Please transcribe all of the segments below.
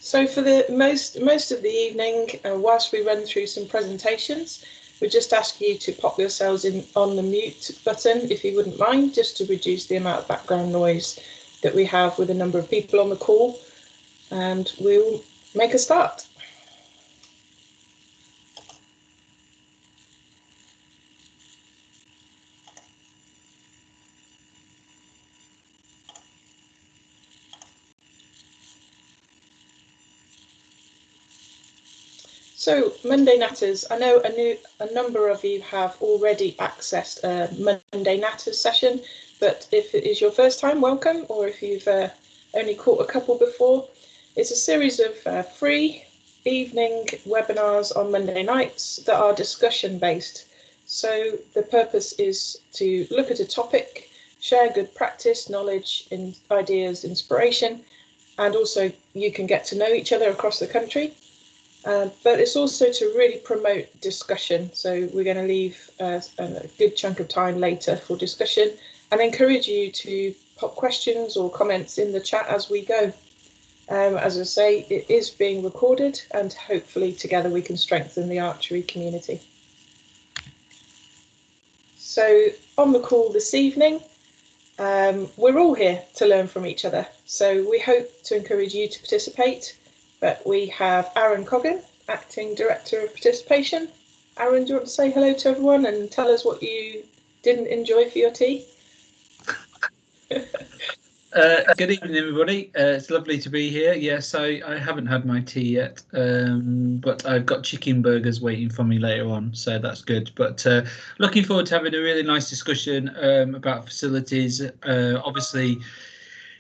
So for the most of the evening, whilst we run through some presentations, we just ask you to pop yourselves in on the mute button, if you wouldn't mind, just to reduce the amount of background noise that we have with a number of people on the call, and we'll make a start. So Monday Natters, I know a number of you have already accessed a Monday Natters session, but if it is your first time, welcome, or if you've only caught a couple before, it's a series of free evening webinars on Monday nights that are discussion based. So the purpose is to look at a topic, share good practice, knowledge, ideas, inspiration, and also you can get to know each other across the country. But it's also to really promote discussion. So we're going to leave a good chunk of time later for discussion and encourage you to pop questions or comments in the chat as we go. As I say, it is being recorded and hopefully together we can strengthen the archery community. So on the call this evening, we're all here to learn from each other. So we hope to encourage you to participate. But we have Aaron Coggan, Acting Director of Participation. Aaron, do you want to say hello to everyone and tell us what you didn't enjoy for your tea? Good evening, everybody. It's lovely to be here. Yes, I haven't had my tea yet, but I've got chicken burgers waiting for me later on, so that's good. But looking forward to having a really nice discussion about facilities. Obviously,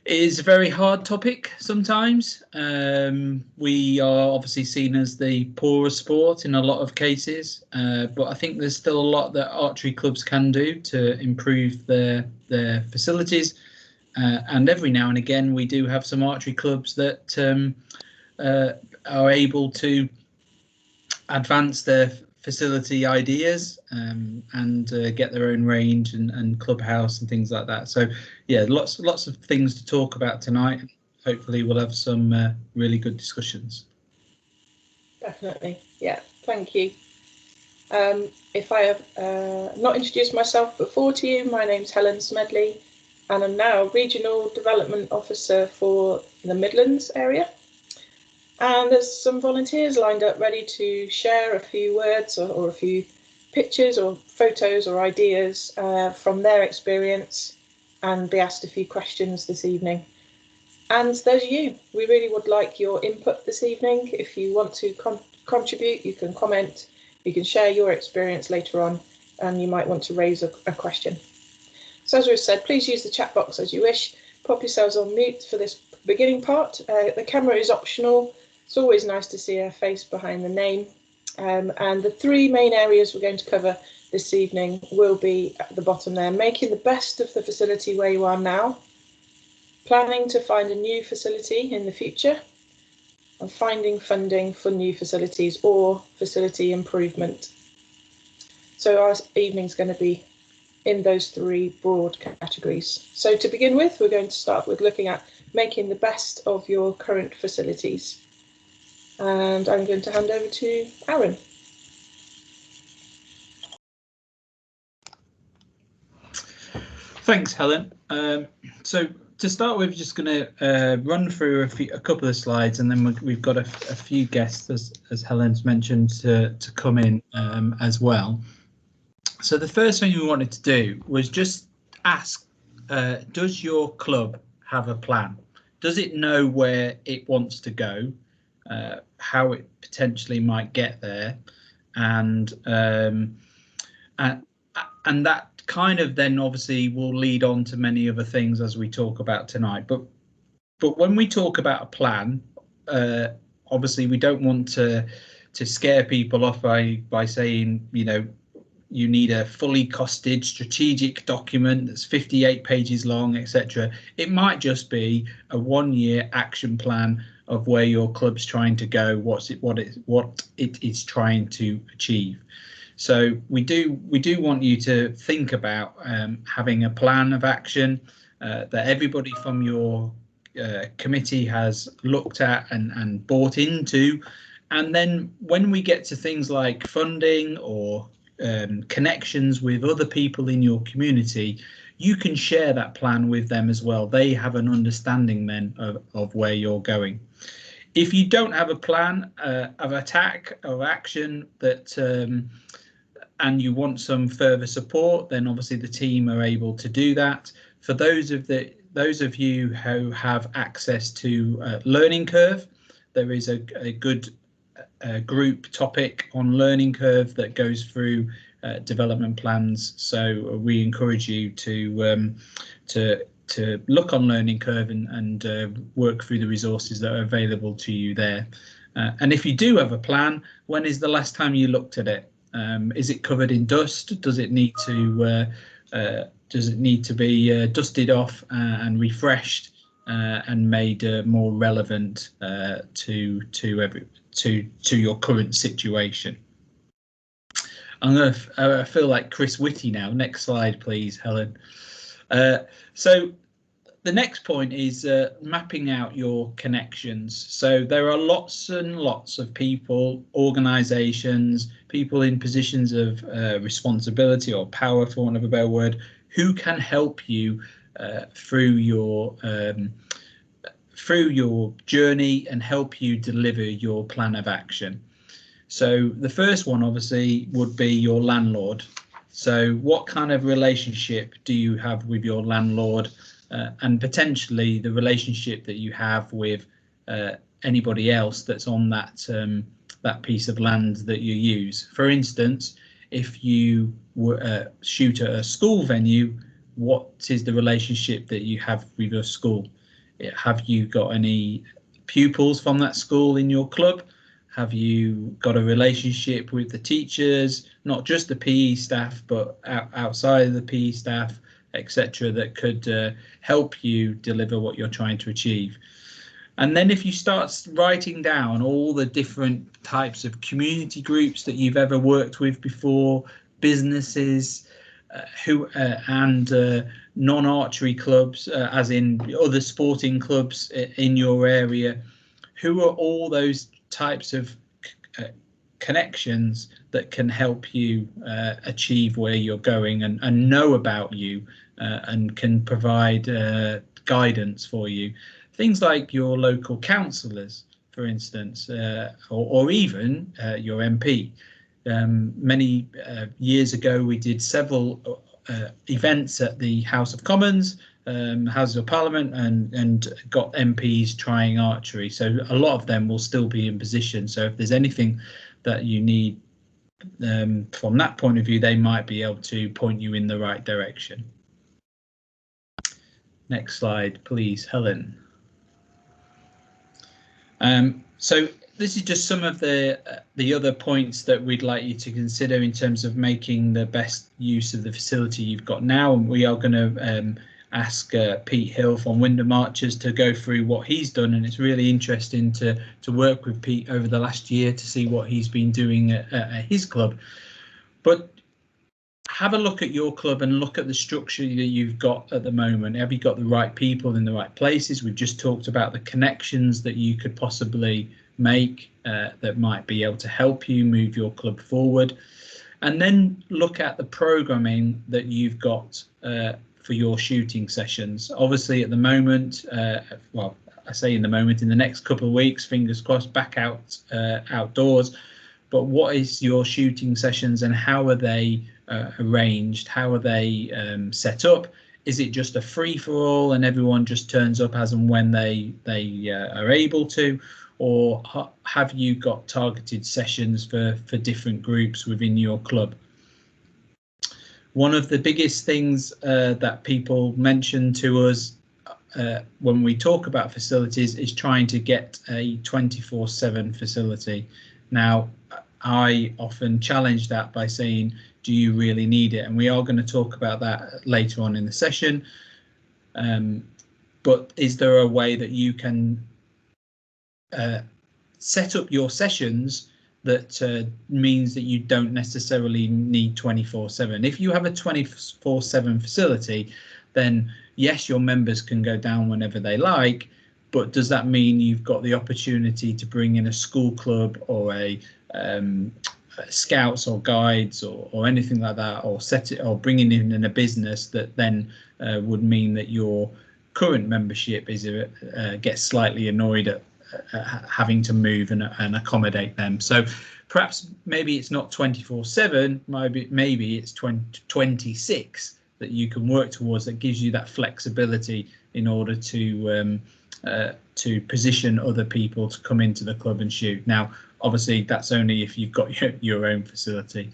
it is a very hard topic sometimes. We are obviously seen as the poorer sport in a lot of cases, but I think there's still a lot that archery clubs can do to improve their facilities. And every now and again, we do have some archery clubs that are able to advance their facility ideas and get their own range and clubhouse and things like that. So yeah, lots of things to talk about tonight. Hopefully we'll have some really good discussions. Definitely, yeah, thank you. If I have not introduced myself before to you, my name's Helen Smedley and I'm now Regional Development Officer for the Midlands area. And there's some volunteers lined up ready to share a few words or a few pictures or photos or ideas from their experience and be asked a few questions this evening. And there's you. We really would like your input this evening. If you want to contribute, you can comment, you can share your experience later on, and you might want to raise a question. So as we've said, please use the chat box as you wish. Pop yourselves on mute for this beginning part. The camera is optional. It's always nice to see a face behind the name. And the three main areas we're going to cover this evening will be at the bottom there: making the best of the facility where you are now, planning to find a new facility in the future, and finding funding for new facilities or facility improvement. So our evening's going to be in those three broad categories. So to begin with, we're going to start with looking at making the best of your current facilities. And I'm going to hand over to Aaron. Thanks, Helen. So to start with, just going to run through a couple of slides, and then we've got a few guests, as Helen's mentioned, to come in as well. So the first thing we wanted to do was just ask, does your club have a plan? Does it know where it wants to go, how it potentially might get there, and that kind of then obviously will lead on to many other things as we talk about tonight. But when we talk about a plan, obviously we don't want to scare people off by saying, you know, you need a fully costed strategic document that's 58 pages long, etc. It might just be a 1-year action plan of where your club's trying to go, what it is trying to achieve. So we do want you to think about having a plan of action that everybody from your committee has looked at and bought into. And then when we get to things like funding or connections with other people in your community, you can share that plan with them as well. They have an understanding then of where you're going. If you don't have a plan of attack or action that and you want some further support, then obviously the team are able to do that. For those of you who have access to Learning Curve, there is a good group topic on Learning Curve that goes through development plans. So we encourage you to look on Learning Curve and work through the resources that are available to you there. And if you do have a plan, when is the last time you looked at it? Is it covered in dust? Does it need to be dusted off and refreshed and made more relevant to your current situation? I feel like Chris Whitty now. Next slide, please, Helen. So the next point is mapping out your connections. So there are lots and lots of people, organisations, people in positions of responsibility or power, for want of a better word, who can help you through your journey and help you deliver your plan of action. So the first one obviously would be your landlord. So what kind of relationship do you have with your landlord, and potentially the relationship that you have with anybody else that's on that piece of land that you use? For instance, if you shoot at a school venue, what is the relationship that you have with your school? Have you got any pupils from that school in your club? Have you got a relationship with the teachers, not just the PE staff, but outside of the PE staff, etc., that could help you deliver what you're trying to achieve? And then if you start writing down all the different types of community groups that you've ever worked with before, businesses, and non-archery clubs, as in other sporting clubs in your area, who are all those types of connections that can help you achieve where you're going and know about you and can provide guidance for you. Things like your local councillors, for instance, or even your MP. Many years ago, we did several events at the House of Commons, Houses of Parliament, and got MPs trying archery. So a lot of them will still be in position. So if there's anything that you need from that point of view, they might be able to point you in the right direction. Next slide, please, Helen. So this is just some of the other points that we'd like you to consider in terms of making the best use of the facility you've got now. And we are going to ask Pete Hill from Windom Archers to go through what he's done, and it's really interesting to work with Pete over the last year to see what he's been doing at his club. But have a look at your club and look at the structure that you've got at the moment. Have you got the right people in the right places? We've just talked about the connections that you could possibly make that might be able to help you move your club forward. And then look at the programming that you've got for your shooting sessions. Obviously at the moment, well, I say in the moment, in the next couple of weeks, fingers crossed, back out outdoors. But what is your shooting sessions and how are they arranged? How are they set up? Is it just a free-for-all and everyone just turns up as and when they are able to? Or have you got targeted sessions for different groups within your club? One of the biggest things that people mention to us when we talk about facilities is trying to get a 24/7 facility. Now, I often challenge that by saying, do you really need it? And we are going to talk about that later on in the session. But is there a way that you can set up your sessions that means that you don't necessarily need 24/7? If you have a 24/7 facility, then yes, your members can go down whenever they like, but does that mean you've got the opportunity to bring in a school club or a scouts or guides or anything like that, or set it, or bringing in a business that then would mean that your current membership is gets slightly annoyed at having to move and accommodate them? So perhaps maybe it's not 24/7, maybe it's 26 that you can work towards, that gives you that flexibility in order to position other people to come into the club and shoot. Now, obviously, that's only if you've got your own facility.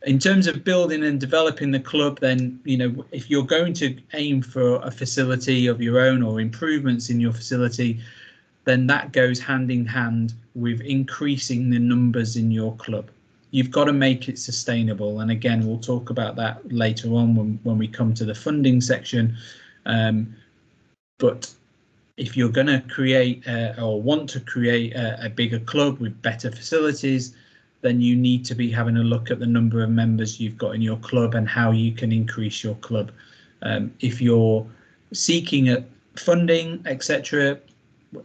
In terms of building and developing the club, then, you know, if you're going to aim for a facility of your own or improvements in your facility, then that goes hand in hand with increasing the numbers in your club. You've got to make it sustainable. And again, we'll talk about that later on when we come to the funding section. But if you're going to create or want to create a bigger club with better facilities, then you need to be having a look at the number of members you've got in your club and how you can increase your club. If you're seeking funding, etc.,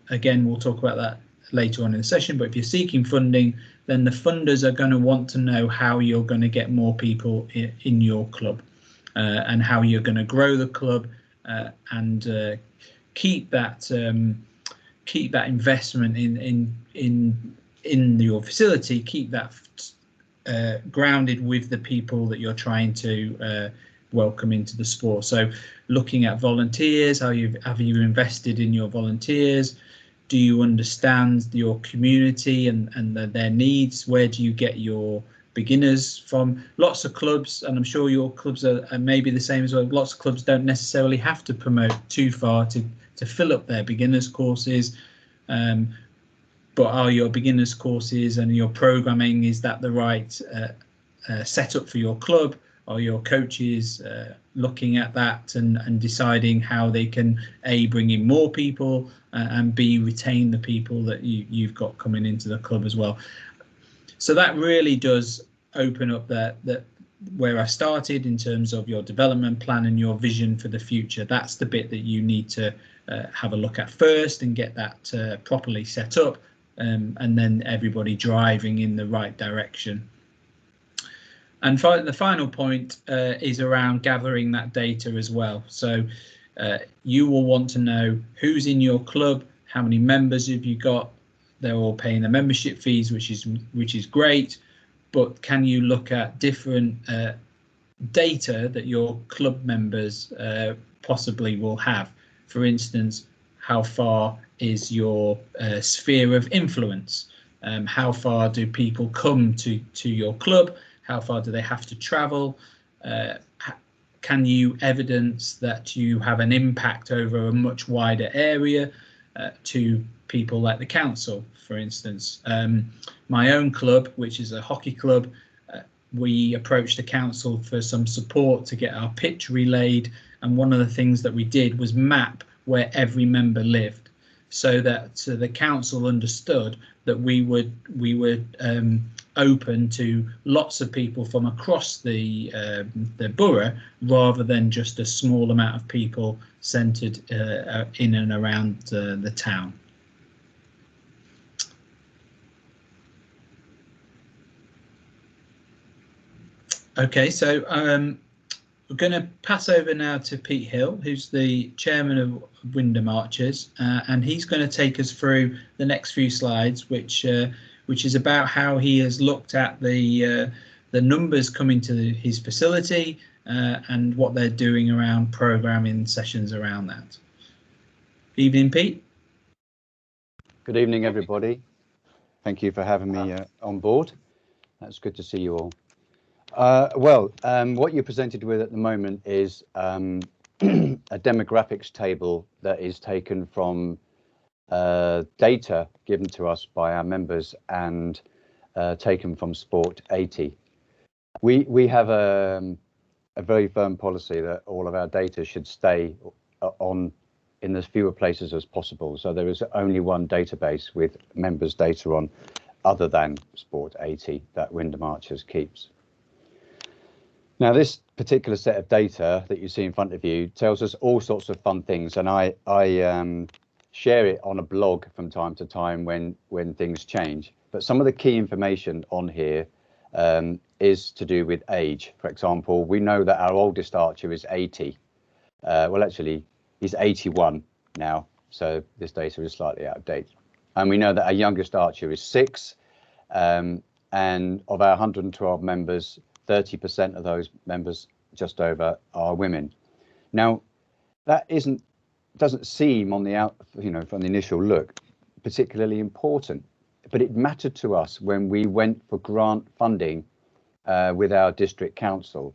again, we'll talk about that later on in the session, but if you're seeking funding, then the funders are going to want to know how you're going to get more people in your club and how you're going to grow the club and keep that investment in your facility, keep that grounded with the people that you're trying to welcome into the sport. So looking at volunteers, have you invested in your volunteers? Do you understand your community and their needs? Where do you get your beginners from? Lots of clubs, and I'm sure your clubs are maybe the same as well, lots of clubs don't necessarily have to promote too far to fill up their beginners courses, but are your beginners courses and your programming, is that the right setup for your club? Are your coaches looking at that and deciding how they can A, bring in more people and B, retain the people that you've got coming into the club as well? So that really does open up that where I started in terms of your development plan and your vision for the future. That's the bit that you need to have a look at first and get that properly set up, and then everybody driving in the right direction. And the final point is around gathering that data as well. So you will want to know who's in your club, how many members have you got. They're all paying the membership fees, which is great, but can you look at different data that your club members possibly will have? For instance, how far is your sphere of influence? How far do people come to your club? How far do they have to travel? Can you evidence that you have an impact over a much wider area to people like the council, for instance? My own club, which is a hockey club, we approached the council for some support to get our pitch relayed, and one of the things that we did was map where every member lived, so that the council understood that we were open to lots of people from across the borough, rather than just a small amount of people centred in and around the town. Okay, so we're going to pass over now to Pete Hill, who's the chairman of Windom Archers, and he's going to take us through the next few slides, which is about how he has looked at the numbers coming to his facility and what they're doing around programming sessions around that. Evening, Pete. Good evening, everybody. Thank you for having me on board. That's good to see you all. What you're presented with at the moment is a demographics table that is taken from data given to us by our members and taken from Sport 80. We have a very firm policy that all of our data should stay on in as fewer places as possible. So there is only one database with members' data on, other than Sport 80, that Windom Archers keeps. Now, this particular set of data that you see in front of you tells us all sorts of fun things, and I share it on a blog from time to time when things change. But some of the key information on here is to do with age. For example, we know that our oldest archer is 80. Well, actually, he's 81 now, so this data is slightly out of date. And we know that our youngest archer is 6, and of our 112 members, 30% of those members, just over, are women. Now, that doesn't seem on the from the initial look particularly important, but it mattered to us when we went for grant funding with our district council,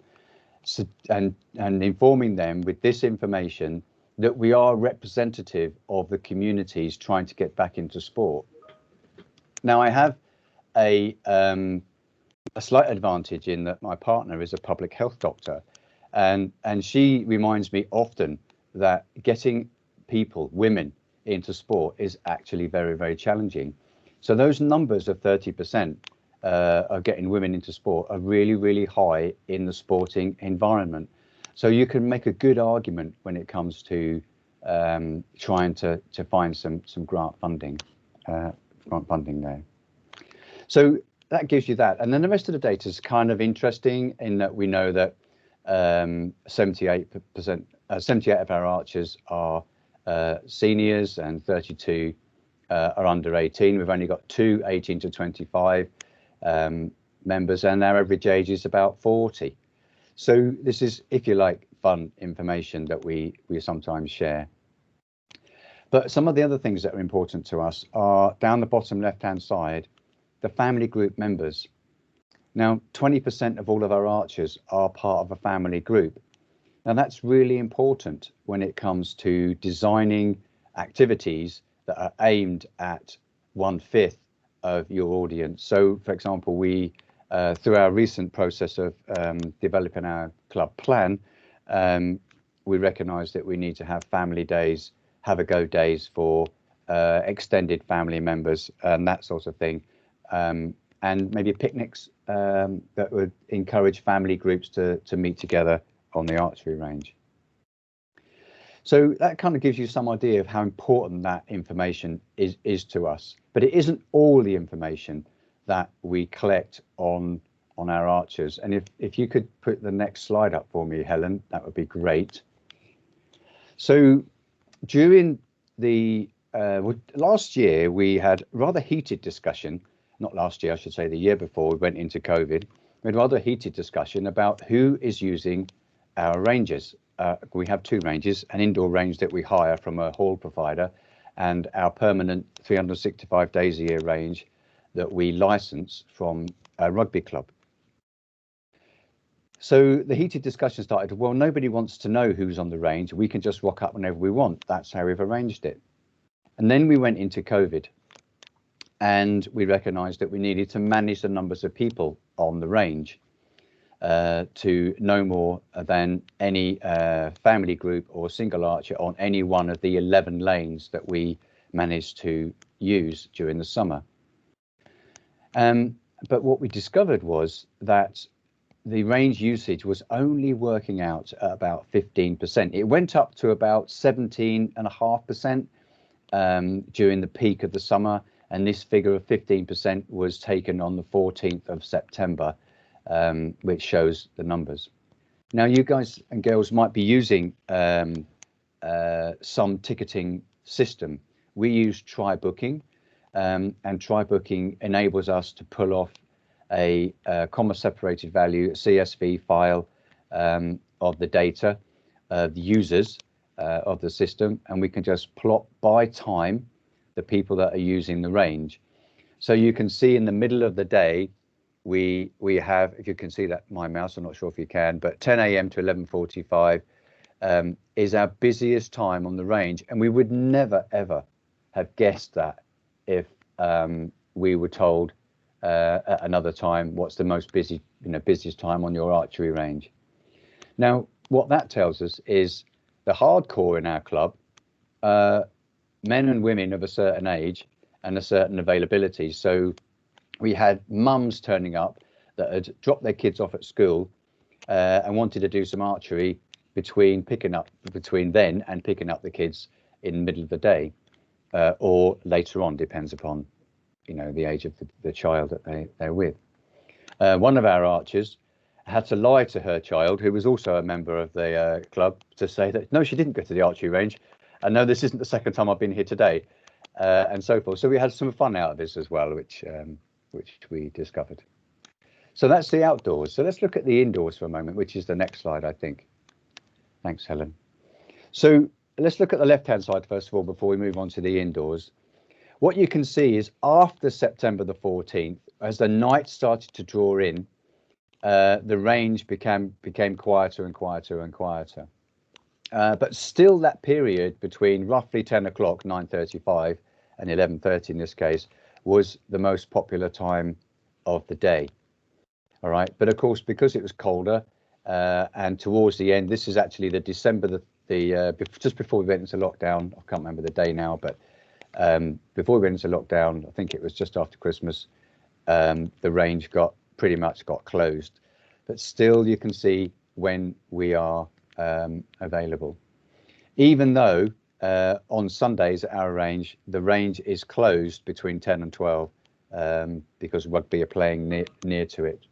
so, and informing them with this information that we are representative of the communities trying to get back into sport. Now, I have a slight advantage in that my partner is a public health doctor, and she reminds me often that getting people, women, into sport is actually very, very challenging. So those numbers of 30% of getting women into sport are really, really high in the sporting environment. So you can make a good argument when it comes to trying to find some grant funding there. So that gives you that. And then the rest of the data is kind of interesting in that we know that 78 of our archers are seniors and 32 are under 18. We've only got 2 18 to 25 members, and our average age is about 40. So this is, if you like, fun information that we sometimes share. But some of the other things that are important to us are down the bottom left-hand side, the family group members. Now, 20% of all of our archers are part of a family group. Now, that's really important when it comes to designing activities that are aimed at 1/5 of your audience. So, for example, we, through our recent process of developing our club plan, we recognise that we need to have family days, have a go days for extended family members and that sort of thing, and maybe picnics that would encourage family groups to meet together on the archery range. So that kind of gives you some idea of how important that information is to us. But it isn't all the information that we collect on our archers. And if you could put the next slide up for me, Helen, that would be great. So during the last year, we had rather heated discussion. Not last year, I should say, the year before we went into COVID. We had rather heated discussion about who is using our ranges. We have 2 ranges, an indoor range that we hire from a hall provider and our permanent 365 days a year range that we license from a rugby club. So the heated discussion started, well, nobody wants to know who's on the range. We can just rock up whenever we want. That's how we've arranged it. And then we went into COVID and we recognized that we needed to manage the numbers of people on the range to no more than any family group or single archer on any one of the 11 lanes that we managed to use during the summer. But what we discovered was that the range usage was only working out at about 15%. It went up to about 17.5% during the peak of the summer, and this figure of 15% was taken on the 14th of September, which shows the numbers. Now, you guys and girls might be using some ticketing system. We use TryBooking, and TryBooking enables us to pull off a comma separated value CSV file of the data, the users of the system, and we can just plot by time the people that are using the range. So you can see in the middle of the day, we have, if you can see that, my mouse, I'm not sure if you can, but 10 a.m. to 11:45 is our busiest time on the range, and we would never ever have guessed that if we were told at another time what's the most busiest time on your archery range. Now, what that tells us is the hardcore in our club, men and women of a certain age and a certain availability. So we had mums turning up that had dropped their kids off at school and wanted to do some archery between then and picking up the kids in the middle of the day. or later on, depends upon, the age of the child that they're with. One of our archers had to lie to her child, who was also a member of the club, to say that no, she didn't go to the archery range, and no, this isn't the second time I've been here today, and so forth. So we had some fun out of this as well, which we discovered. So that's the outdoors. So let's look at the indoors for a moment, which is the next slide, I think. Thanks, Helen. So let's look at the left-hand side first of all before we move on to the indoors. What you can see is after September the 14th, as the night started to draw in, the range became quieter and quieter and quieter. But still that period between roughly 10 o'clock, 9:35 and 11:30 in this case, was the most popular time of the day. All right. But of course, because it was colder and towards the end, this is actually the December, just before we went into lockdown. I can't remember the day now, but before we went into lockdown, I think it was just after Christmas, the range pretty much got closed. But still, you can see when we are available. Even though on Sundays at our range, the range is closed between 10 and 12 because rugby are playing near to it.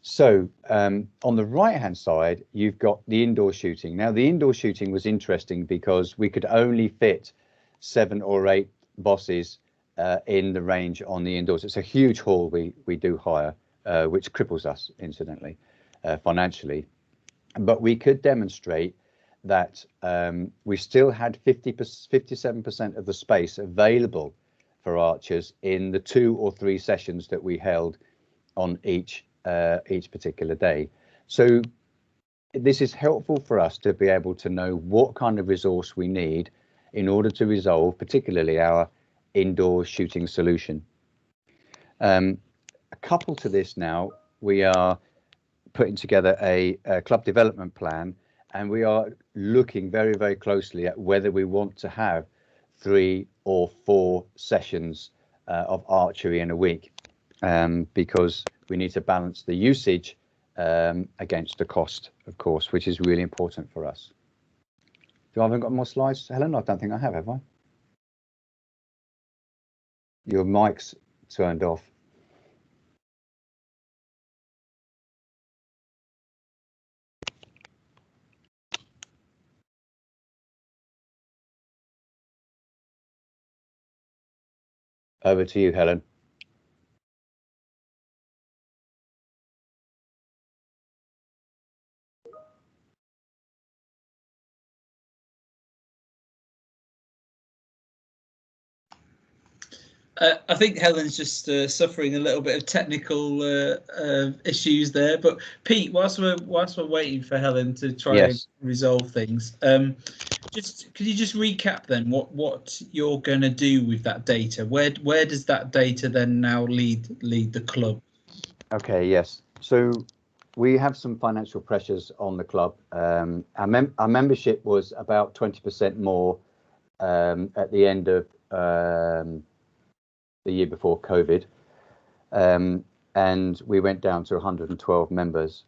So on the right hand side, you've got the indoor shooting. Now, the indoor shooting was interesting because we could only fit 7 or 8 bosses in the range on the indoors. It's a huge hall we do hire, which cripples us, incidentally, financially. But we could demonstrate that we still had 57% of the space available for archers in the 2 or 3 sessions that we held on each particular day. So this is helpful for us to be able to know what kind of resource we need in order to resolve particularly our indoor shooting solution. A couple to this now, we are putting together a club development plan, and we are looking very, very closely at whether we want to have 3 or 4 sessions of archery in a week, because we need to balance the usage against the cost, of course, which is really important for us. I haven't got more slides, Helen? I don't think I have I? Your mic's turned off. Over to you, Helen. I think Helen's just suffering a little bit of technical issues there. But Pete, whilst we're waiting for Helen to try and resolve things, could you just recap then what you're going to do with that data? Where does that data then now lead the club? Okay, yes. So we have some financial pressures on the club. Our membership was about 20% more at the end of the year before COVID, and we went down to 112 members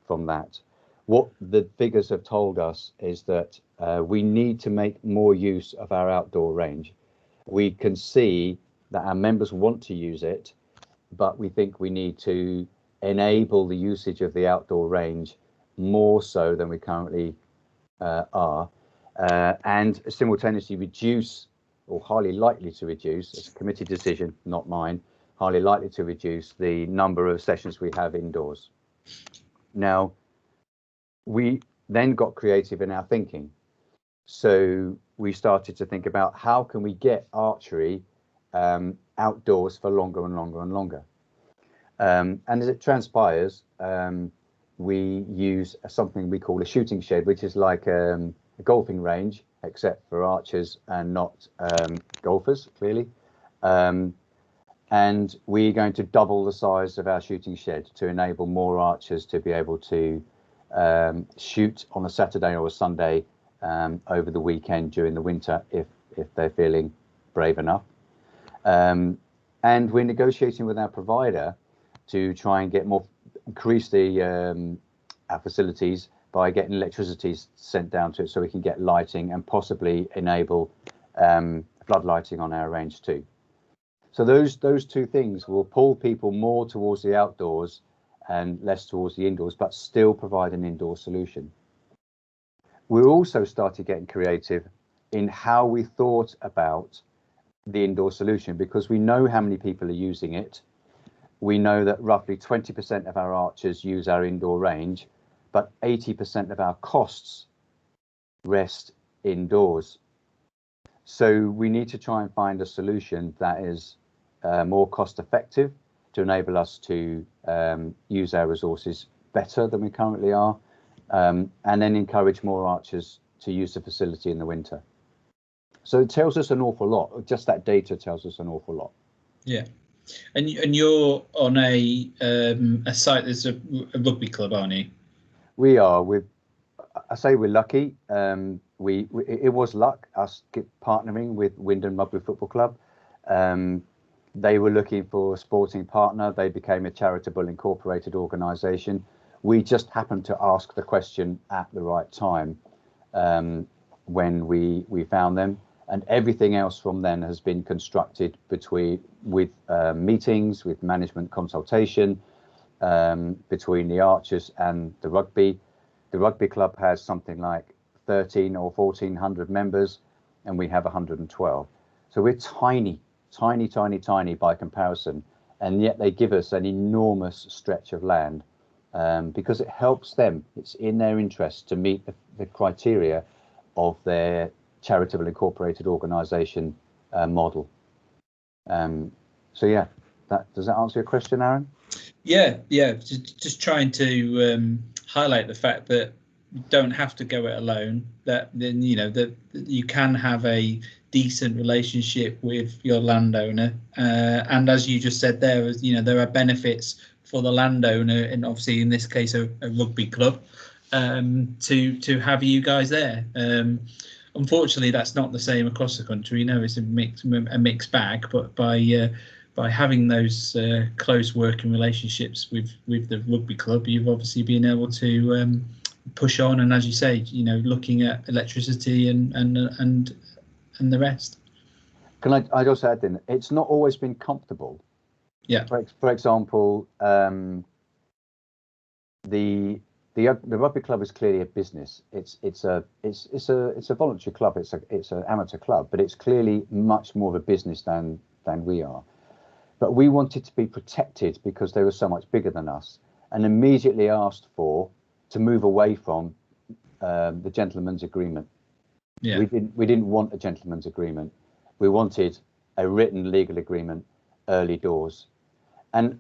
from that. What the figures have told us is that we need to make more use of our outdoor range. We can see that our members want to use it, but we think we need to enable the usage of the outdoor range more so than we currently are, and simultaneously reduce, or highly likely to reduce, it's a committee decision, not mine, highly likely to reduce the number of sessions we have indoors. Now, we then got creative in our thinking. So we started to think about how can we get archery outdoors for longer and longer and longer. And as it transpires, we use something we call a shooting shed, which is like a golfing range, except for archers and not golfers, clearly. And we're going to double the size of our shooting shed to enable more archers to be able to shoot on a Saturday or a Sunday over the weekend during the winter, if they're feeling brave enough. And we're negotiating with our provider to try and increase our facilities by getting electricity sent down to it, so we can get lighting and possibly enable floodlighting on our range too. So those two things will pull people more towards the outdoors and less towards the indoors, but still provide an indoor solution. We also started getting creative in how we thought about the indoor solution, because we know how many people are using it. We know that roughly 20% of our archers use our indoor range, but 80% of our costs rest indoors. So we need to try and find a solution that is more cost effective to enable us to use our resources better than we currently are, and then encourage more archers to use the facility in the winter. So it tells us an awful lot. Just that data tells us an awful lot. Yeah. And you're on a site that's a rugby club, aren't you? We are. I say we're lucky. It was luck, us partnering with Windom Rugby Football Club. They were looking for a sporting partner. They became a charitable incorporated organisation. We just happened to ask the question at the right time when we found them. And everything else from then has been constructed with meetings, with management consultation between the archers and the rugby. The rugby club has something like 13 or 1400 members, and we have 112. So we're tiny by comparison, and yet they give us an enormous stretch of land because it helps them. It's in their interest to meet the criteria of their charitable incorporated organisation model. So yeah, does that answer your question, Aaron? Yeah, just trying to highlight the fact that you don't have to go it alone, that then that you can have a decent relationship with your landowner, and as you just said there, there are benefits for the landowner, and obviously in this case a rugby club, to have you guys there. Unfortunately, that's not the same across the country. It's a mixed bag, but by having those close working relationships with the rugby club, you've obviously been able to push on, and as you say, looking at electricity and the rest. Can I also add in? It's not always been comfortable. Yeah. For example, the rugby club is clearly a business. It's a voluntary club. It's an amateur club, but it's clearly much more of a business than we are. But we wanted to be protected because they were so much bigger than us, and immediately asked to move away from the gentleman's agreement. Yeah. We didn't want a gentleman's agreement. We wanted a written legal agreement early doors. And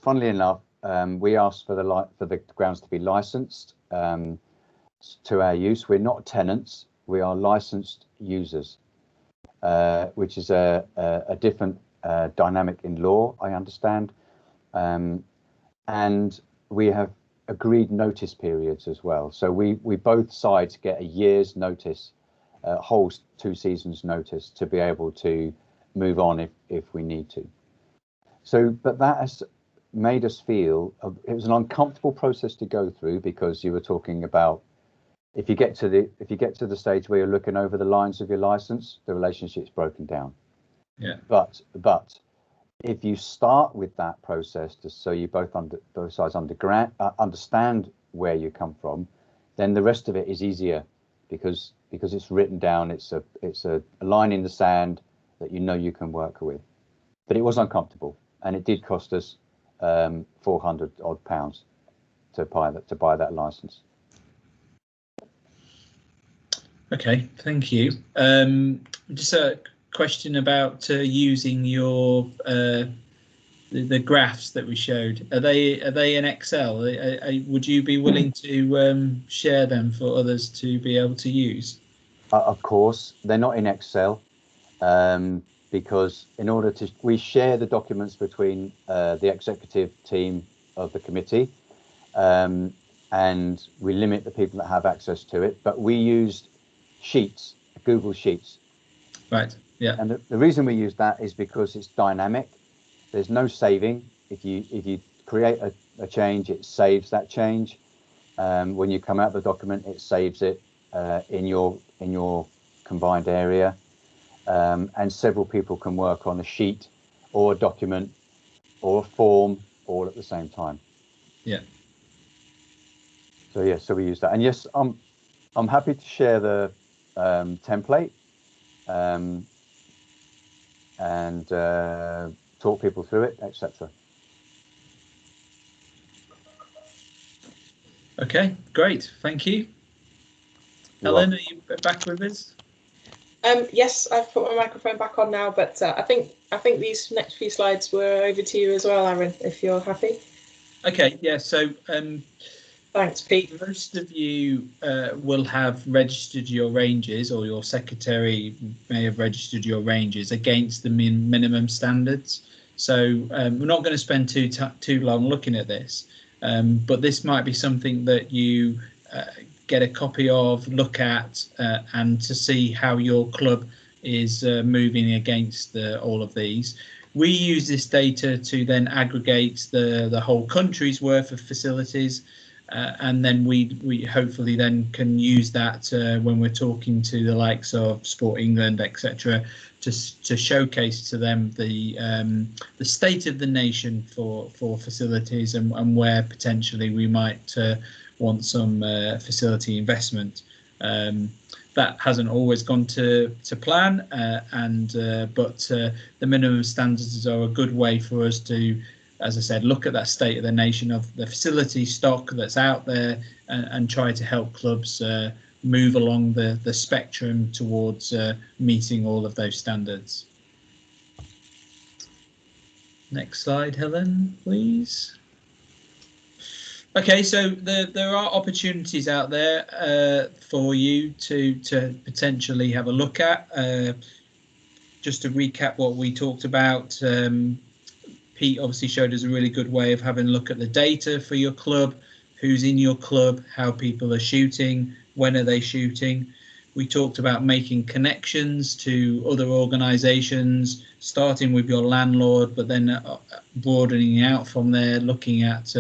funnily enough, we asked for the grounds to be licensed to our use. We're not tenants. We are licensed users, which is a different dynamic in law, I understand. And we have agreed notice periods as well. So we both sides get a year's notice, whole 2 seasons notice, to be able to move on if we need to. So, but that has made us feel it was an uncomfortable process to go through, because you were talking about if you get to the stage where you're looking over the lines of your license, the relationship's broken down. Yeah. But if you start with that process, so you both sides understand where you come from, then the rest of it is easier because it's written down. It's a line in the sand that you can work with. But it was uncomfortable, and it did cost us £400 odd to buy that license. Okay, thank you. Just a question about using your the graphs that we showed. Are they in Excel? Would you be willing to share them for others to be able to use? Of course, they're not in Excel, because we share the documents between the executive team of the committee, and we limit the people that have access to it. But we used Sheets, Google Sheets. Right. Yeah. And the reason we use that is because it's dynamic. There's no saving. If you create a change, it saves that change. When you come out of the document, it saves it in your combined area. and several people can work on a sheet or a document or a form all at the same time. Yeah. So yeah, so we use that, and yes, I'm happy to share the template and talk people through it, etc. Okay, great, thank you. Helen, are you back with us? Yes, I've put my microphone back on now, but I think these next few slides were over to you as well, Aaron, if you're happy. Okay, yeah, so thanks, Pete. Most of you will have registered your ranges, or your secretary may have registered your ranges against the minimum standards. So we're not going to spend too long looking at this, but this might be something that you get a copy of, look at, and to see how your club is moving against all of these. We use this data to then aggregate the whole country's worth of facilities. And then we hopefully then can use that when we're talking to the likes of Sport England, etc., to showcase to them the state of the nation for facilities and where potentially we might want some facility investment. That hasn't always gone to plan, but the minimum standards are a good way for us to, as I said, look at that state of the nation of the facility stock that's out there and try to help clubs move along the spectrum towards meeting all of those standards. Next slide, Helen, please. Okay, so there are opportunities out there for you to potentially have a look at. Just to recap what we talked about, Pete obviously showed us a really good way of having a look at the data for your club, who's in your club, how people are shooting, when are they shooting. We talked about making connections to other organisations, starting with your landlord, but then broadening out from there, looking at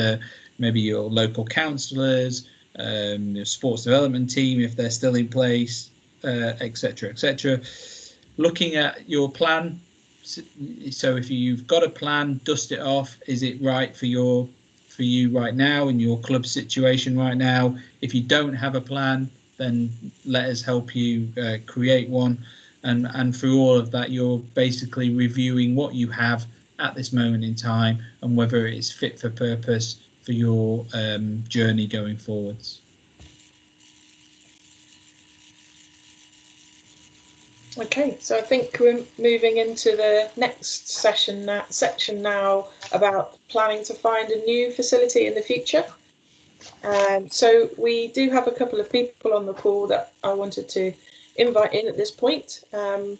maybe your local councillors, your sports development team, if they're still in place, etc., etc. Looking at your plan. So if you've got a plan, dust it off. Is it right for you right now in your club situation right now? If you don't have a plan, then let us help you create one. And through all of that, you're basically reviewing what you have at this moment in time and whether it's fit for purpose for your journey going forwards. Okay, so I think we're moving into the next section now about planning to find a new facility in the future. So we do have a couple of people on the call that I wanted to invite in at this point, and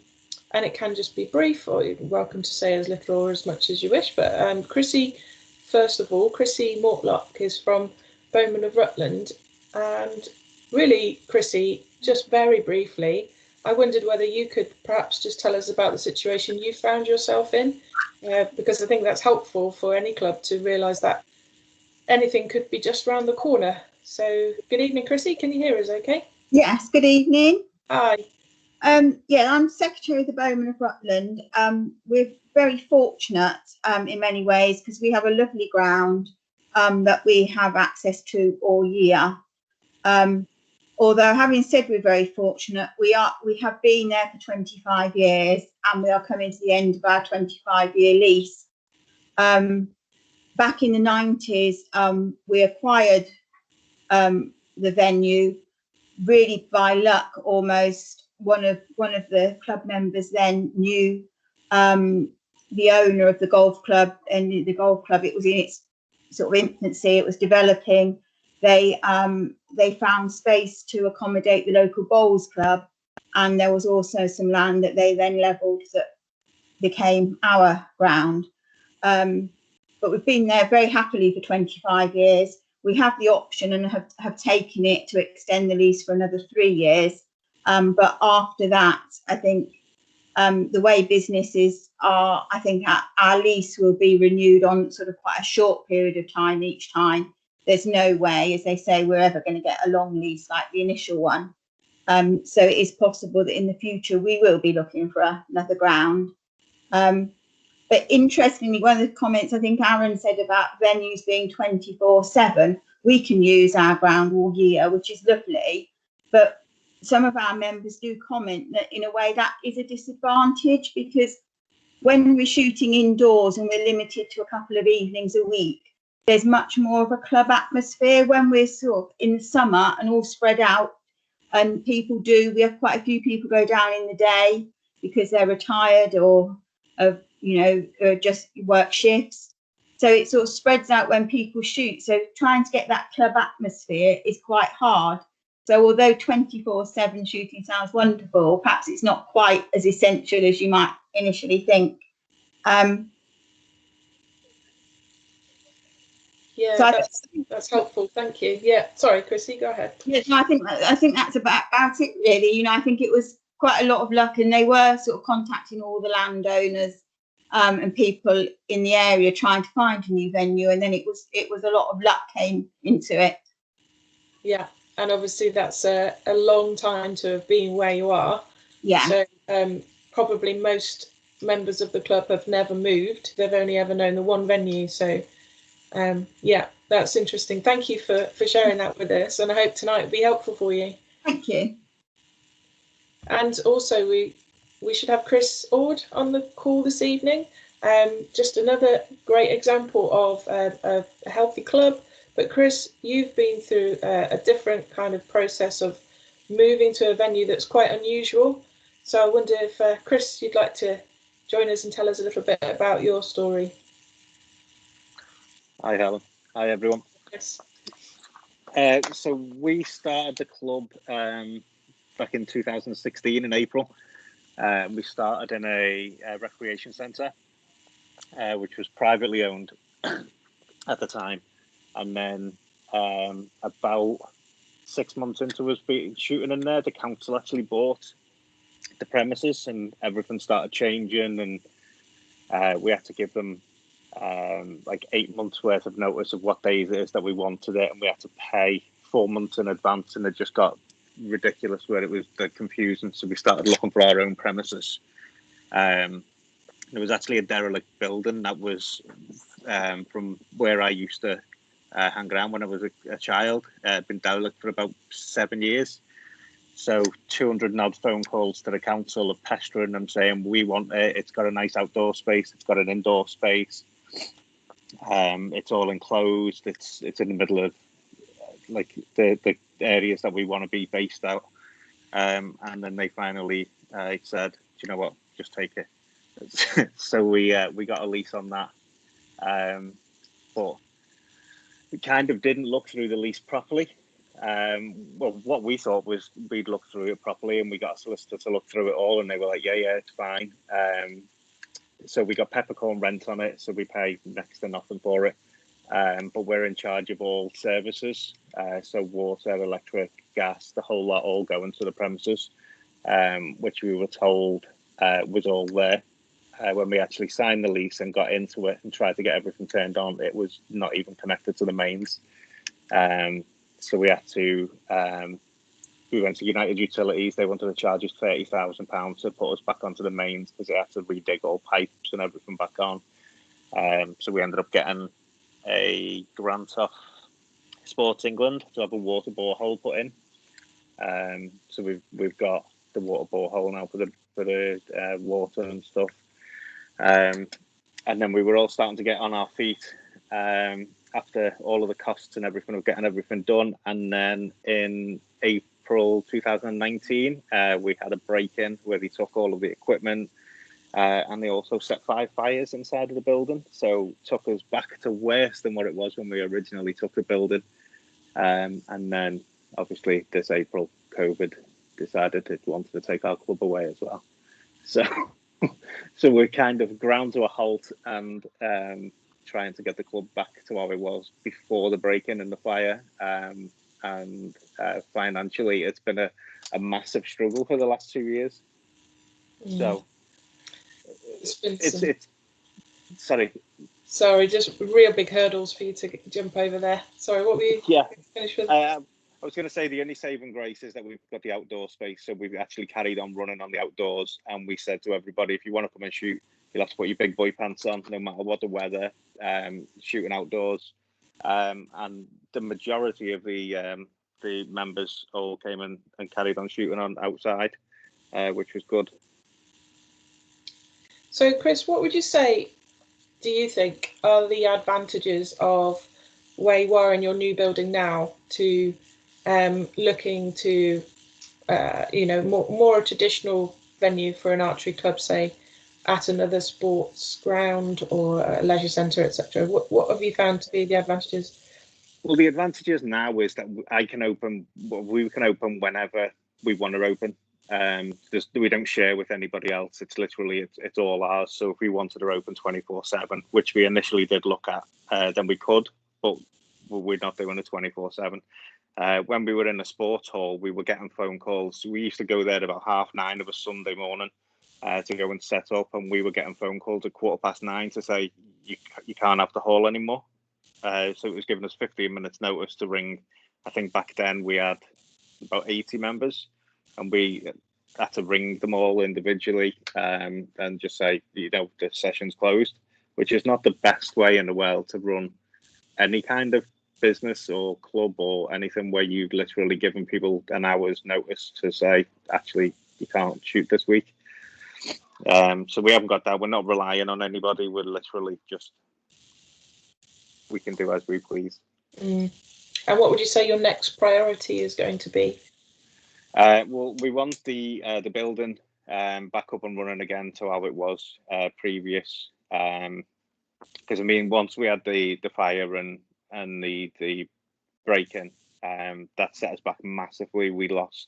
it can just be brief, or you're welcome to say as little or as much as you wish. But Chrissy, first of all, Chrissy Mortlock is from Bowman of Rutland, and really, Chrissy, just very briefly, I wondered whether you could perhaps just tell us about the situation you found yourself in, because I think that's helpful for any club to realise that anything could be just round the corner. So good evening, Chrissy. Can you hear us okay? Yes, good evening. Hi. Yeah, I'm Secretary of the Bowman of Rutland. We're very fortunate in many ways because we have a lovely ground that we have access to all year. Although having said we're very fortunate, we have been there for 25 years and we are coming to the end of our 25-year lease. Back in the 90s, we acquired the venue really by luck almost. One of the club members then knew the owner of the golf club, and the golf club, it was in its sort of infancy, it was developing. They found space to accommodate the local bowls club, and there was also some land that they then levelled that became our ground. But we've been there very happily for 25 years. We have the option and have taken it to extend the lease for another 3 years. But after that, I think the way businesses are, I think our lease will be renewed on sort of quite a short period of time each time. There's no way, as they say, we're ever going to get a long lease like the initial one. So it is possible that in the future we will be looking for another ground. But interestingly, one of the comments I think Aaron said about venues being 24/7, we can use our ground all year, which is lovely. But some of our members do comment that in a way that is a disadvantage, because when we're shooting indoors and we're limited to a couple of evenings a week, there's much more of a club atmosphere. When we're sort of in the summer and all spread out, and we have quite a few people go down in the day because they're retired or just work shifts. So it sort of spreads out when people shoot. So trying to get that club atmosphere is quite hard. So although 24/7 shooting sounds wonderful, perhaps it's not quite as essential as you might initially think. Yeah, so that's helpful. Thank you. Yeah, sorry, Chrissy, go ahead. Yes, no, I think that's about it, really. I think it was quite a lot of luck, and they were sort of contacting all the landowners and people in the area trying to find a new venue, and then it was a lot of luck came into it. Yeah, and obviously that's a long time to have been where you are. Yeah. So probably most members of the club have never moved. They've only ever known the one venue. So yeah, that's interesting. Thank you for sharing that with us, and I hope tonight will be helpful for you. Thank you. And also we should have Chris Ord on the call this evening. Just another great example of a healthy club. But Chris, you've been through a different kind of process of moving to a venue that's quite unusual. So I wonder if, Chris, you'd like to join us and tell us a little bit about your story. Hi, Helen. Hi, everyone. Yes. So we started the club back in 2016 in April. We started in a recreation centre, which was privately owned at the time. And then about 6 months into us being shooting in there, the council actually bought the premises and everything started changing, and we had to give them like 8 months worth of notice of what days it is that we wanted it, and we had to pay 4 months in advance, and it just got ridiculous where it was confusing. So we started looking for our own premises. There was actually a derelict building that was from where I used to hang around when I was a child. Been derelict for about 7 years. So 200 and odd phone calls to the council of pestering them, saying we want it. It's got a nice outdoor space. It's got an indoor space. It's all enclosed. It's in the middle of like the areas that we want to be based out. And then they finally said, "Do you know what? Just take it." So we got a lease on that, but we kind of didn't look through the lease properly. Well, what we thought was we'd look through it properly, and we got a solicitor to look through it all, and they were like, yeah, it's fine. So we got peppercorn rent on it, so we pay next to nothing for it. But we're in charge of all services, so water, electric, gas, the whole lot all going to the premises, which we were told was all there. When we actually signed the lease and got into it and tried to get everything turned on, it was not even connected to the mains. So we had to, we went to United Utilities. They wanted to charge us £30,000 to put us back onto the mains because they had to redig all pipes and everything back on. So we ended up getting a grant off Sports England to have a water borehole put in. So we've got the water borehole now for the water and stuff. And then we were all starting to get on our feet after all of the costs and everything of getting everything done. And then in April 2019, we had a break-in where they took all of the equipment and they also set 5 fires inside of the building. So took us back to worse than what it was when we originally took the building. And then obviously this April, COVID decided it wanted to take our club away as well. So we're kind of ground to a halt and trying to get the club back to how it was before the break-in and the fire. And financially, it's been a massive struggle for the last 2 years. So it's sorry, just real big hurdles for you to jump over there. Sorry, what were you finished with? I was going to say the only saving grace is that we've got the outdoor space, so we've actually carried on running on the outdoors, and we said to everybody, if you want to come and shoot, you'll have to put your big boy pants on, no matter what the weather. Shooting outdoors, and the majority of the members all came and carried on shooting on outside, which was good. So, Chris, what would you say, do you think, are the advantages of where you are in your new building now to looking to, more a traditional venue for an archery club, say, at another sports ground or a leisure centre, etc.? What have you found to be the advantages? Well, the advantages now is that we can open whenever we want to open. We don't share with anybody else. It's literally it's all ours. So if we wanted to open 24/7, which we initially did look at, then we could, but we're not doing it 24/7. When we were in the sports hall, we were getting phone calls. We used to go there at about 9:30 of a Sunday morning to go and set up, and we were getting phone calls at 9:15 to say you can't have the hall anymore. So it was giving us 15 minutes notice to ring. I think back then we had about 80 members, and we had to ring them all individually and just say, the session's closed, which is not the best way in the world to run any kind of business or club or anything where you've literally given people an hour's notice to say, actually, you can't shoot this week. So we haven't got that. We're not relying on anybody. We're literally just, we can do as we please. And what would you say your next priority is going to be? Well, we want the building back up and running again to how it was previous. Because I mean, once we had the fire and the break-in, that set us back massively. We lost.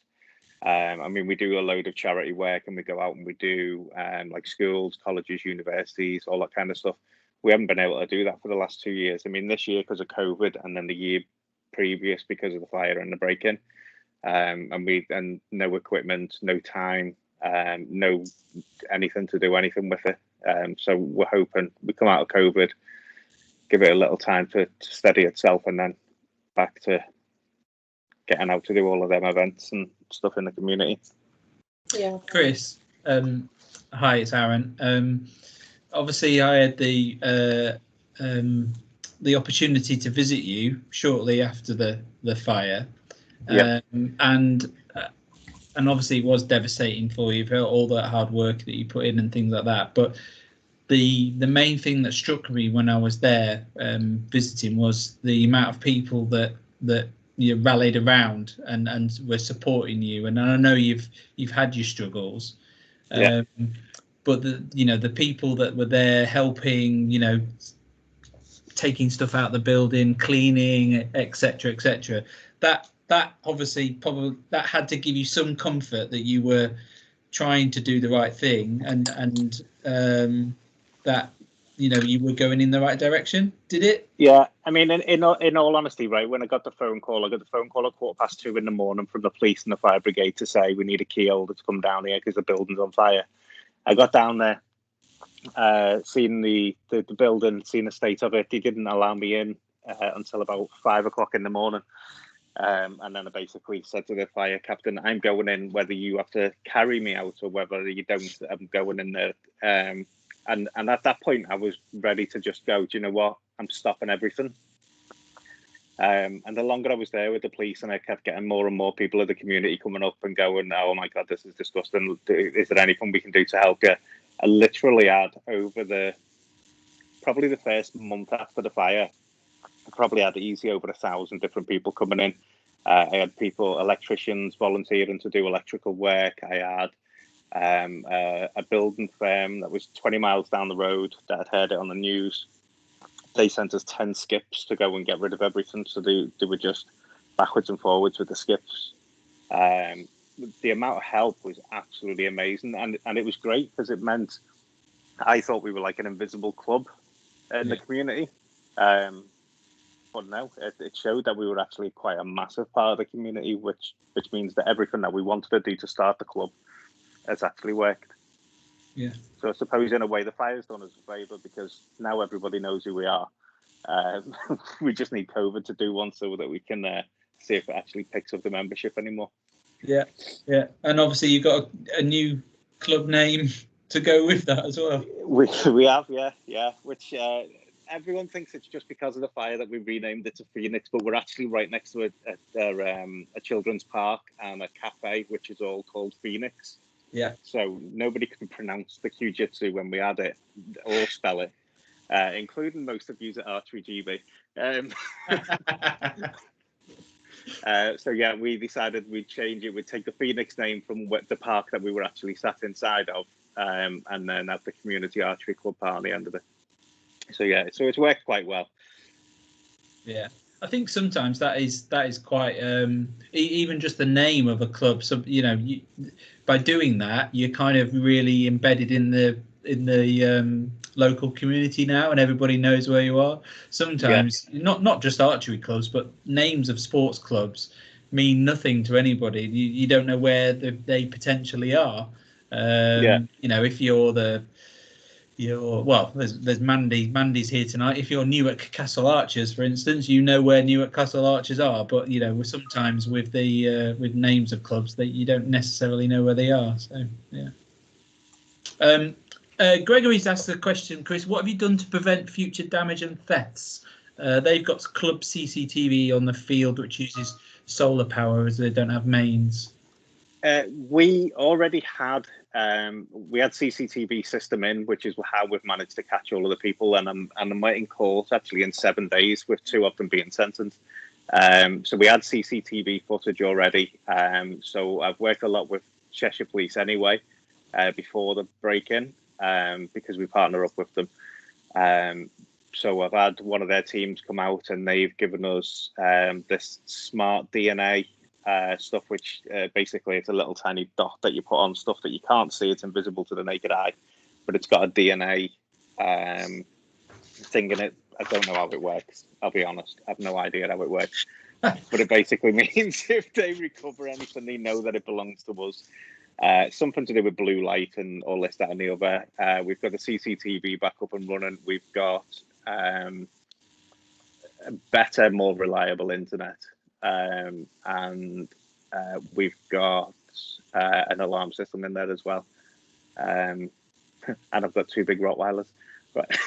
I mean, we do a load of charity work, and we go out and we do like schools, colleges, universities, all that kind of stuff. We haven't been able to do that for the last 2 years. I mean, this year because of COVID, and then the year previous because of the fire and the break-in, and no equipment, no time, no anything to do anything with it. So we're hoping we come out of COVID, give it a little time to steady itself, and then back to getting out to do all of them events and stuff in the community. Yeah. Chris, hi, it's Aaron. Obviously, I had the opportunity to visit you shortly after the fire, and obviously it was devastating for you, for all that hard work that you put in and things like that. But the main thing that struck me when I was there visiting was the amount of people that you rallied around and were supporting you. And I know you've had your struggles, but the people that were there helping, taking stuff out of the building, cleaning, etc., that obviously probably that had to give you some comfort that you were trying to do the right thing and that you were going in the right direction. Did it? Yeah, I mean, in all honesty, right, when I got the phone call at 2:15 in the morning from the police and the fire brigade to say we need a key holder to come down here because the building's on fire. I got down there, seen the building, seen the state of it. They didn't allow me in until about 5:00 in the morning. And then I basically said to the fire captain, I'm going in whether you have to carry me out or whether you don't. I'm going in there. And at that point, I was ready to just go, do you know what? I'm stopping everything. And the longer I was there with the police, and I kept getting more and more people of the community coming up and going, oh my God, this is disgusting. Is there anything we can do to help you? I literally had probably the first month after the fire, I probably had easy over 1,000 different people coming in. I had electricians volunteering to do electrical work. I had a building firm that was 20 miles down the road that had heard it on the news. They sent us 10 skips to go and get rid of everything. So they were just backwards and forwards with the skips. The amount of help was absolutely amazing. And it was great because it meant I thought we were like an invisible club in the community. But no, it showed that we were actually quite a massive part of the community, which means that everything that we wanted to do to start the club has actually worked. Yeah. So I suppose in a way the fire's done us a favour because now everybody knows who we are. We just need COVID to do one so that we can see if it actually picks up the membership anymore. Yeah, and obviously you've got a new club name to go with that as well. We have, yeah. Which everyone thinks it's just because of the fire that we renamed it to Phoenix, but we're actually right next to a children's park and a cafe, which is all called Phoenix. Yeah. So nobody could pronounce the Q-Jitsu when we had it or spell it, including most of you at Archery GB. So yeah, we decided we'd change it. We'd take the Phoenix name from the park that we were actually sat inside of, and then have the community archery club part on the end of it. So yeah, so it's worked quite well. Yeah, I think sometimes that is quite even just the name of a club. So by doing that, you're kind of really embedded in the local community now, and everybody knows where you are. Sometimes not just archery clubs, but names of sports clubs mean nothing to anybody. You don't know where they potentially are. If there's Mandy's here tonight. If you're Newark Castle Archers, for instance, you know where Newark Castle Archers are, but sometimes with with names of clubs that you don't necessarily know where they are. So yeah. Gregory's asked the question, Chris, what have you done to prevent future damage and thefts? They've got club CCTV on the field, which uses solar power as they don't have mains. We already had CCTV system in, which is how we've managed to catch all of the people, and I'm waiting court actually in 7 days, with 2 of them being sentenced. So we had CCTV footage already. So I've worked a lot with Cheshire Police anyway before the break-in, because we partner up with them. So I've had one of their teams come out, and they've given us this smart DNA stuff, which basically it's a little tiny dot that you put on stuff that you can't see. It's invisible to the naked eye, but it's got a DNA thing in it. I don't know how it works. I'll be honest. I have no idea how it works. But it basically means if they recover anything, they know that it belongs to us. Something to do with blue light and all this, that, and the other. We've got the CCTV back up and running. We've got a better, more reliable internet. And we've got an alarm system in there as well. And I've got 2 big Rottweilers. Right.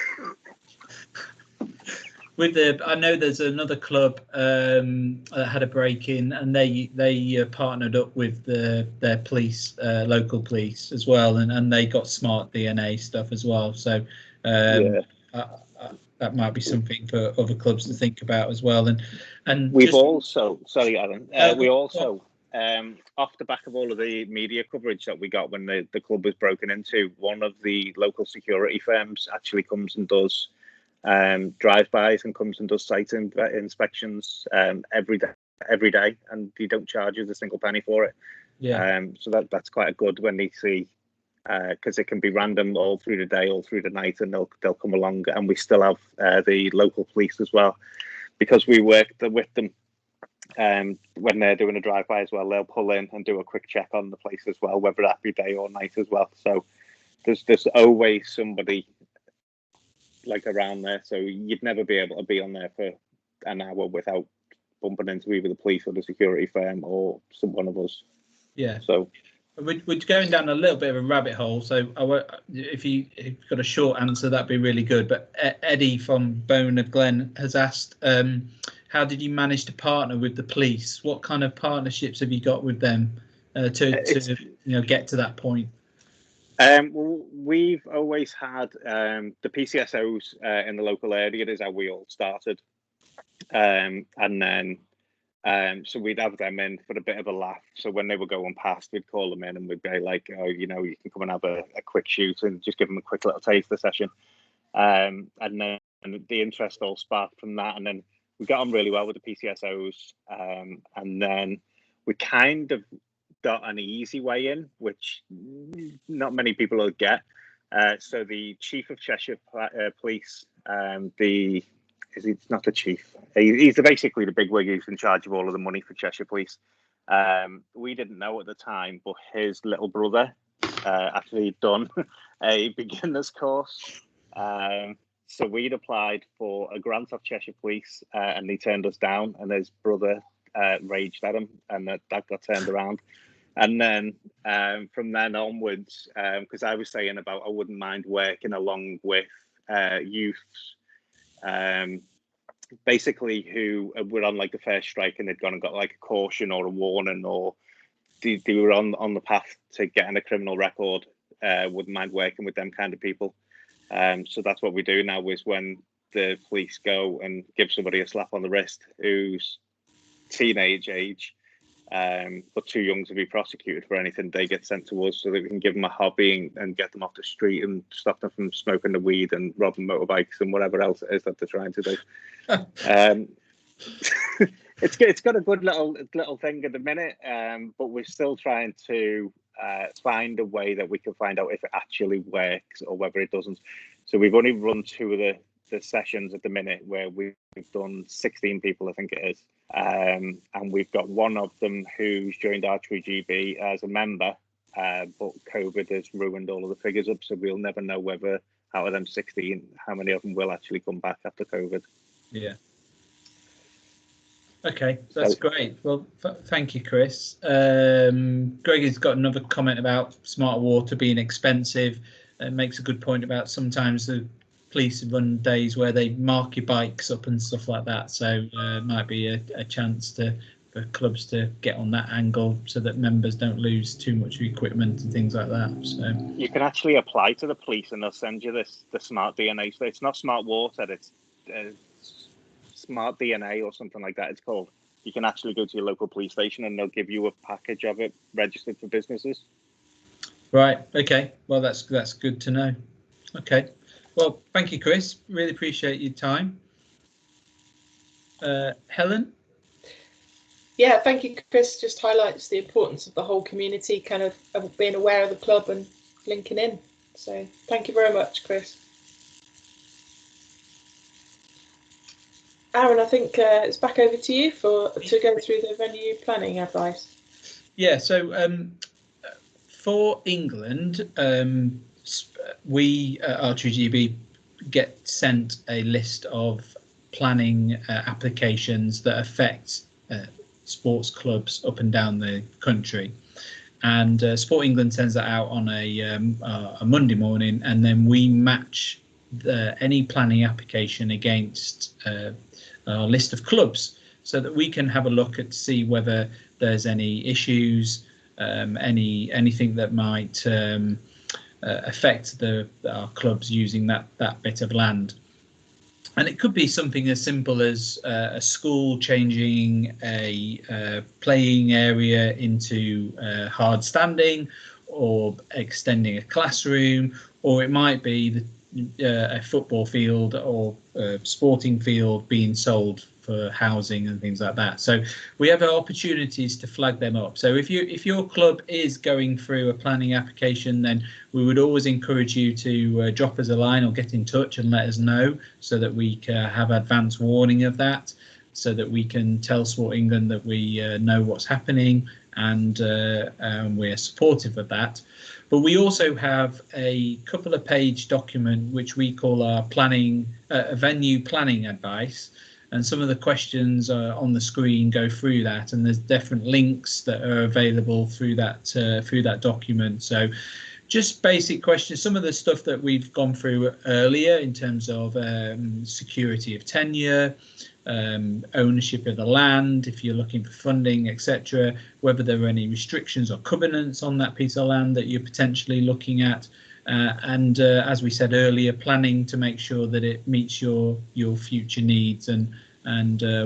I know there's another club that had a break-in, and they partnered up with their police, local police as well, and they got smart DNA stuff as well. So that might be something for other clubs to think about as well. And we've also, sorry, Alan, we also, off the back of all of the media coverage that we got when the club was broken into, one of the local security firms actually comes and does drive-bys and comes and does site inspections every day, and they don't charge us a single penny for it. So that's quite a good when they see, because it can be random all through the day, all through the night, and they'll come along, and we still have the local police as well, because we work with them. When they're doing a drive-by as well, they'll pull in and do a quick check on the place as well, whether that be day or night as well. So there's always somebody like around there, so you'd never be able to be on there for an hour without bumping into either the police or the security firm or one of us. So we're going down a little bit of a rabbit hole, so if you've got a short answer, that'd be really good. But Eddie from Bone of Glen has asked, how did you manage to partner with the police? What kind of partnerships have you got with them to get to that point? Well, we've always had the PCSOs in the local area. Is how we all started, and then so we'd have them in for a bit of a laugh. So when they were going past, we'd call them in and we'd be like, "Oh, you can come and have a quick shoot and just give them a quick little taster session." And then the interest all sparked from that, and then we got on really well with the PCSOs, and then we kind of got an easy way in, which not many people will get. So the chief of Cheshire Police, it's not the chief. He's basically the bigwig who's in charge of all of the money for Cheshire Police. We didn't know at the time, but his little brother actually done a beginner's course. So we'd applied for a grant off Cheshire Police, and they turned us down. And his brother raged at him, and that got turned around. And then from then onwards, because I was saying about I wouldn't mind working along with youths, basically who were on like the first strike and they'd gone and got like a caution or a warning, or they were on the path to getting a criminal record. Wouldn't mind working with them kind of people. So that's what we do now, is when the police go and give somebody a slap on the wrist who's teenage age, but too young to be prosecuted for anything, they get sent to us so that we can give them a hobby and get them off the street and stop them from smoking the weed and robbing motorbikes and whatever else it is that they're trying to do. It's got a good little thing at the minute, but we're still trying to find a way that we can find out if it actually works or whether it doesn't. So we've only run 2 of the sessions at the minute where we've done 16 people, I think it is. And we've got one of them who's joined Archery GB as a member, but COVID has ruined all of the figures up, so we'll never know whether out of them 16, how many of them will actually come back after COVID. Yeah. Okay, that's great. Well, thank you, Chris. Greg has got another comment about smart water being expensive. Makes a good point about sometimes the police run days where they mark your bikes up and stuff like that. So it might be a chance for clubs to get on that angle so that members don't lose too much equipment and things like that. So you can actually apply to the police and they'll send you the smart DNA. So it's not smart water, it's smart DNA or something like that it's called. You can actually go to your local police station and they'll give you a package of it registered for businesses. Right. Okay. Well, that's good to know. Okay. Well, thank you, Chris. Really appreciate your time. Helen? Yeah, thank you, Chris. Just highlights the importance of the whole community kind of being aware of the club and linking in. So thank you very much, Chris. Aaron, I think it's back over to you to go through the venue planning advice. Yeah, so for England, we at Archery GB get sent a list of planning applications that affect sports clubs up and down the country, and Sport England sends that out on a Monday morning, and then we match any planning application against our list of clubs so that we can have a look at see whether there's any issues, anything that might affect our clubs using that bit of land. And it could be something as simple as a school changing a playing area into hard standing, or extending a classroom, or it might be a football field or a sporting field being sold for housing and things like that. So we have opportunities to flag them up. So if your club is going through a planning application, then we would always encourage you to drop us a line or get in touch and let us know, so that we can have advance warning of that, so that we can tell Sport England that we know what's happening and we're supportive of that. But we also have a couple of page document which we call our venue planning advice, and some of the questions on the screen go through that, and there's different links that are available through that document. So just basic questions, some of the stuff that we've gone through earlier in terms of security of tenure, ownership of the land, if you're looking for funding, etc., whether there are any restrictions or covenants on that piece of land that you're potentially looking at, and as we said earlier, planning to make sure that it meets your future needs, and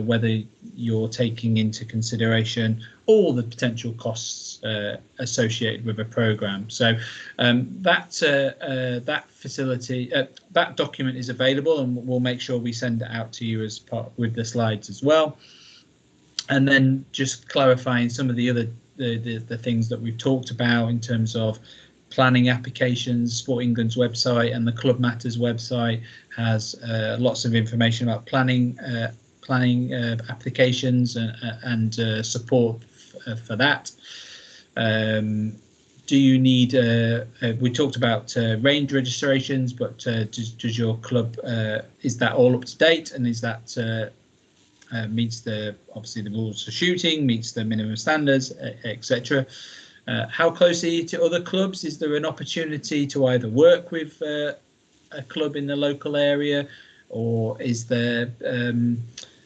whether you're taking into consideration all the potential costs associated with a program. So that facility, that document is available, and we'll make sure we send it out to you as part with the slides as well. And then just clarifying some of the other the things that we've talked about in terms of planning applications. Sport England's website and the Club Matters website has lots of information about planning applications and support for that. Do you need we talked about range registrations, but does your club, is that all up to date, and is that meets obviously the rules for shooting, meets the minimum standards, etc. How close are you to other clubs? Is there an opportunity to either work with a club in the local area, or is there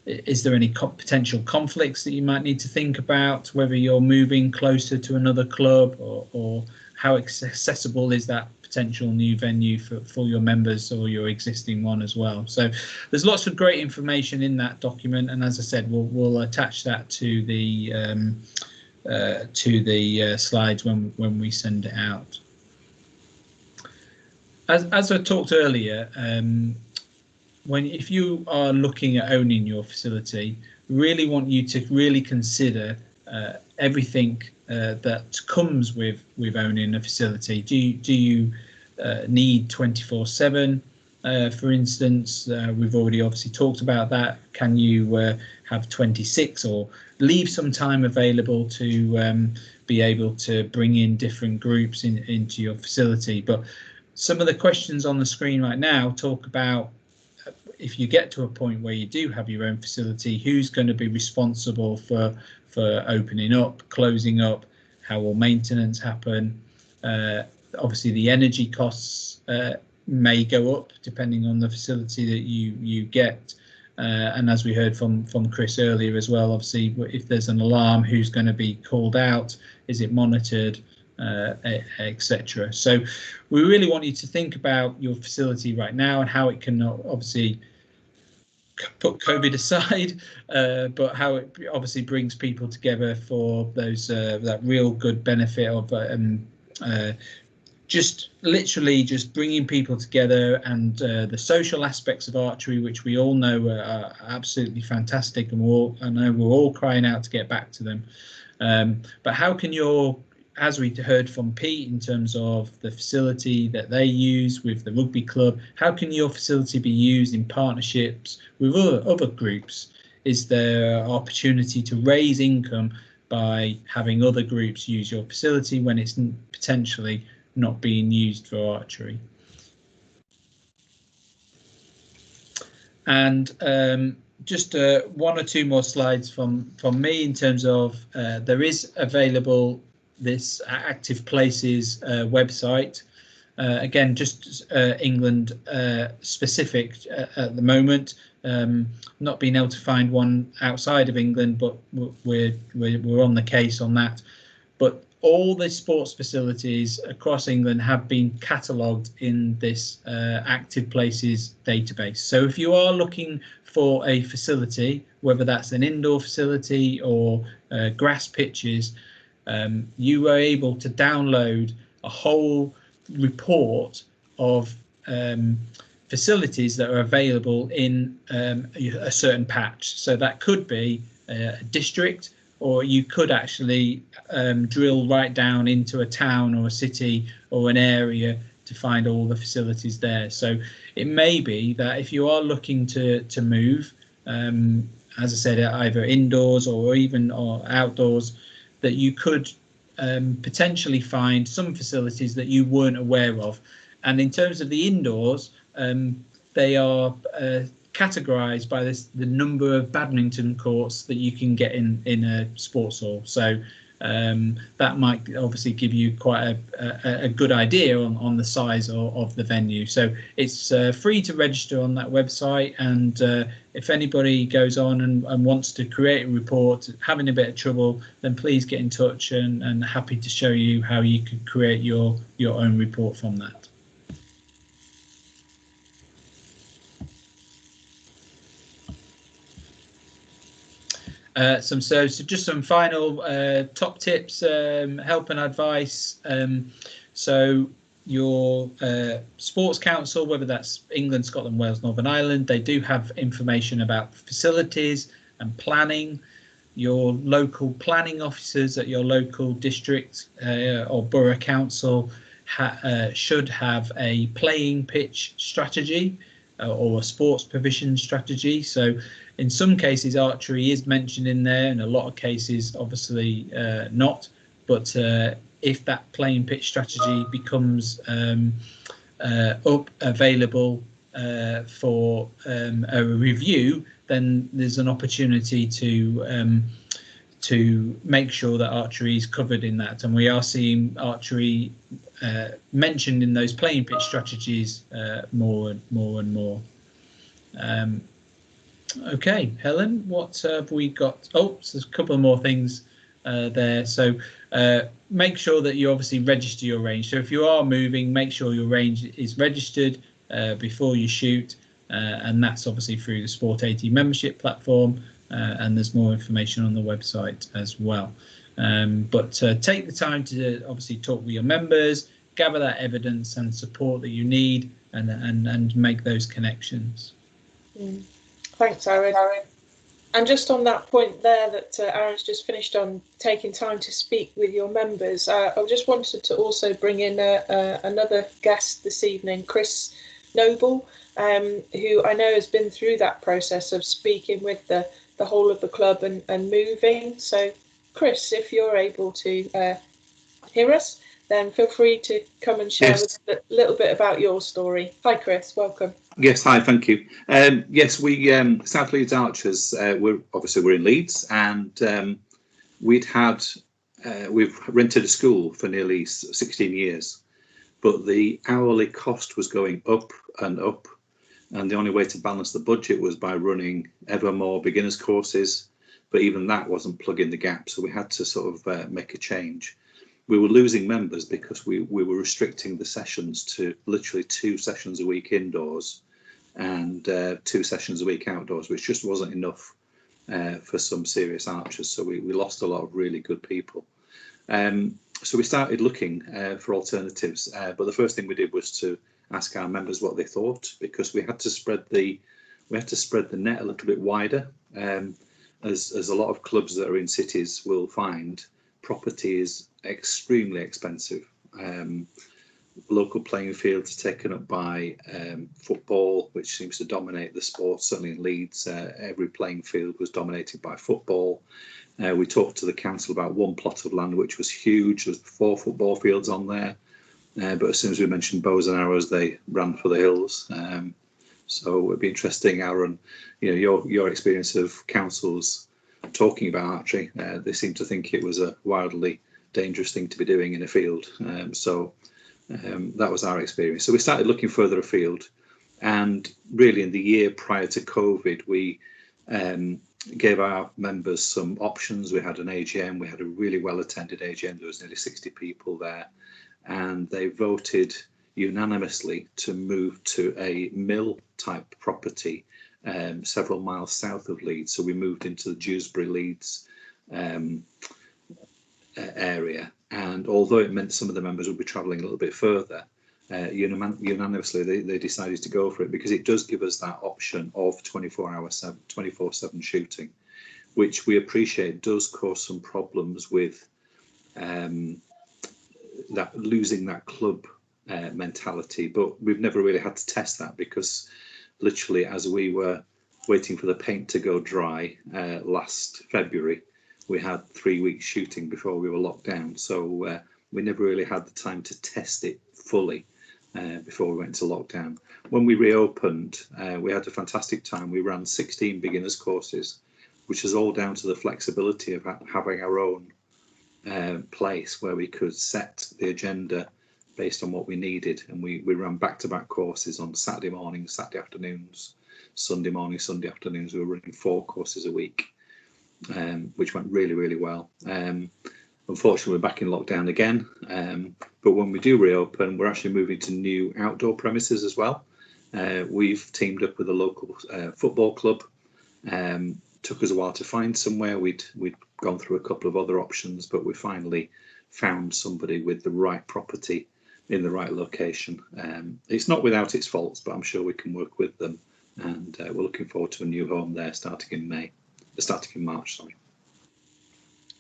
any potential conflicts that you might need to think about, whether you're moving closer to another club, or how accessible is that potential new venue for your members or your existing one as well? So there's lots of great information in that document, and as I said, we'll attach that to the slides when we send it out. As I talked earlier, if you are looking at owning your facility, really want you to really consider everything that comes with owning a facility. Do you need 24/7? For instance, we've already obviously talked about that. Can you have 26 or leave some time available to be able to bring in different groups into your facility? But some of the questions on the screen right now talk about, if you get to a point where you do have your own facility, who's going to be responsible for opening up, closing up, how will maintenance happen? Obviously the energy costs may go up depending on the facility that you get, and as we heard from Chris earlier as well, obviously if there's an alarm, who's going to be called out, is it monitored, etc. So we really want you to think about your facility right now and how it can obviously put COVID aside, but how it obviously brings people together for those that real good benefit of just literally just bringing people together, and the social aspects of archery, which we all know are absolutely fantastic, and I know we're all crying out to get back to them. But how can as we heard from Pete in terms of the facility that they use with the rugby club, how can your facility be used in partnerships with other groups? Is there opportunity to raise income by having other groups use your facility when it's potentially not being used for archery? And just one or two more slides from me in terms of there is available this Active Places website. Again, just England specific at the moment. Not being able to find one outside of England, but we're on the case on that. But all the sports facilities across England have been catalogued in this Active Places database. So if you are looking for a facility, whether that's an indoor facility or grass pitches, you are able to download a whole report of facilities that are available in a certain patch. So that could be a district, or you could actually drill right down into a town or a city or an area to find all the facilities there. So it may be that if you are looking to move, as I said, either indoors or even outdoors, that you could potentially find some facilities that you weren't aware of. And in terms of the indoors, they are categorized by the number of badminton courts that you can get in a sports hall. So that might obviously give you quite a good idea on the size of the venue. So it's free to register on that website, and if anybody goes on and wants to create a report, having a bit of trouble, then please get in touch, and happy to show you how you can create your own report from that. So just some final top tips, help and advice. So your sports council, whether that's England, Scotland, Wales, Northern Ireland, they do have information about facilities and planning. Your local planning officers at your local district or borough council should have a playing pitch strategy or a sports provision strategy. So in some cases, archery is mentioned in there, in a lot of cases, obviously not. But if that playing pitch strategy becomes available for a review, then there's an opportunity to make sure that archery is covered in that, and we are seeing archery mentioned in those playing pitch strategies more and more. Okay, Helen, what have we got? Oh, so there's a couple of more things there. So make sure that you obviously register your range. So if you are moving, make sure your range is registered before you shoot, and that's obviously through the Sport 80 membership platform, and there's more information on the website as well. But take the time to obviously talk with your members, gather that evidence and support that you need, and make those connections. Thanks, Aaron. And just on that point there that Aaron's just finished on, taking time to speak with your members, I just wanted to also bring in another guest this evening, Chris Noble, who I know has been through that process of speaking with the whole of the club and moving. So, Chris, if you're able to hear us, then feel free to come and share a little bit about your story. Hi, Chris. Welcome. Yes, hi, thank you. Yes, we South Leeds Archers. We're in Leeds, and we've rented a school for nearly 16 years, but the hourly cost was going up and up, and the only way to balance the budget was by running ever more beginners courses, but even that wasn't plugging the gap, so we had to sort of make a change. We were losing members because we were restricting the sessions to literally 2 sessions a week indoors and 2 sessions a week outdoors, which just wasn't enough for some serious archers. So we lost a lot of really good people. So we started looking for alternatives. But the first thing we did was to ask our members what they thought, because we had to spread the net a little bit wider. As a lot of clubs that are in cities will find, property is extremely expensive. Local playing fields taken up by football, which seems to dominate the sport. Certainly in Leeds, every playing field was dominated by football. We talked to the council about one plot of land which was huge. There was 4 football fields on there, but as soon as we mentioned bows and arrows, they ran for the hills. So it'd be interesting, Aaron, your experience of councils talking about archery. They seem to think it was a wildly dangerous thing to be doing in a field. That was our experience. So we started looking further afield, and really in the year prior to COVID, we gave our members some options. We had an AGM. We had a really well attended AGM. There was nearly 60 people there, and they voted unanimously to move to a mill type property several miles south of Leeds. So we moved into the Dewsbury Leeds area, and although it meant some of the members would be travelling a little bit further, unanimously they decided to go for it, because it does give us that option of 24/7 shooting, which we appreciate does cause some problems with that losing that club mentality. But we've never really had to test that, because literally as we were waiting for the paint to go dry last February, we had 3 weeks shooting before we were locked down. So we never really had the time to test it fully before we went into lockdown. When we reopened, we had a fantastic time. We ran 16 beginners courses, which is all down to the flexibility of having our own place where we could set the agenda based on what we needed. And we ran back-to-back courses on Saturday mornings, Saturday afternoons, Sunday mornings, Sunday afternoons. We were running 4 courses a week, which went really, really well. Unfortunately, we're back in lockdown again. But when we do reopen, we're actually moving to new outdoor premises as well. We've teamed up with a local football club. Took us a while to find somewhere. We'd gone through a couple of other options, but we finally found somebody with the right property in the right location. It's not without its faults, but I'm sure we can work with them. And we're looking forward to a new home there starting in March. Sorry.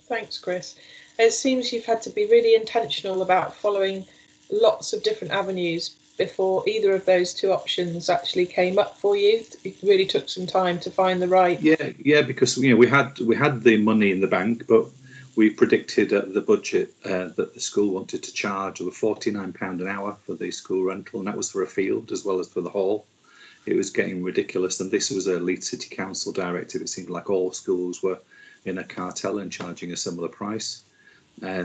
Thanks, Chris. It seems you've had to be really intentional about following lots of different avenues before either of those 2 options actually came up for you. It really took some time to find the right. Yeah, because we had the money in the bank, but we predicted the budget that the school wanted to charge over £49 an hour for the school rental, and that was for a field as well as for the hall. it was getting ridiculous. And this was a Leeds City Council directive. It seemed like all schools were in a cartel and charging a similar price.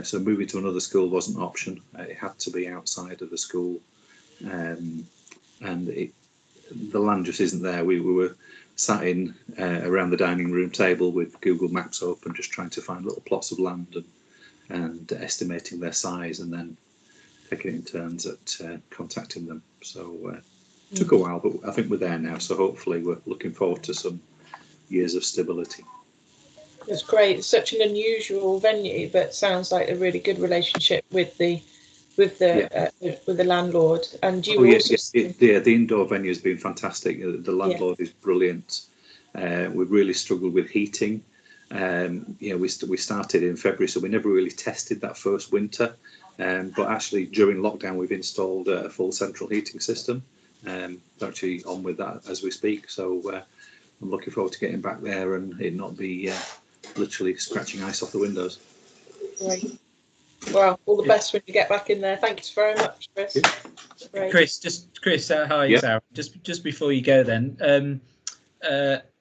So moving to another school wasn't an option. It had to be outside of the school, and the land just isn't there. We were sat in around the dining room table with Google Maps open, just trying to find little plots of land and estimating their size, and then taking it in turns at contacting them. So it took a while, but I think we're there now. So hopefully we're looking forward to some years of stability. It's great. It's such an unusual venue, but sounds like a really good relationship with the landlord. And you the indoor venue has been fantastic. The landlord is brilliant. We've really struggled with heating. We started in February, so we never really tested that first winter. But actually, during lockdown, we've installed a full central heating system. We're actually on with that as we speak. So I'm looking forward to getting back there and it not be literally scratching ice off the windows. Great. Well, all the best when you get back in there. Thanks very much, Chris. Yeah. Chris, hi, Sarah. Just before you go, then,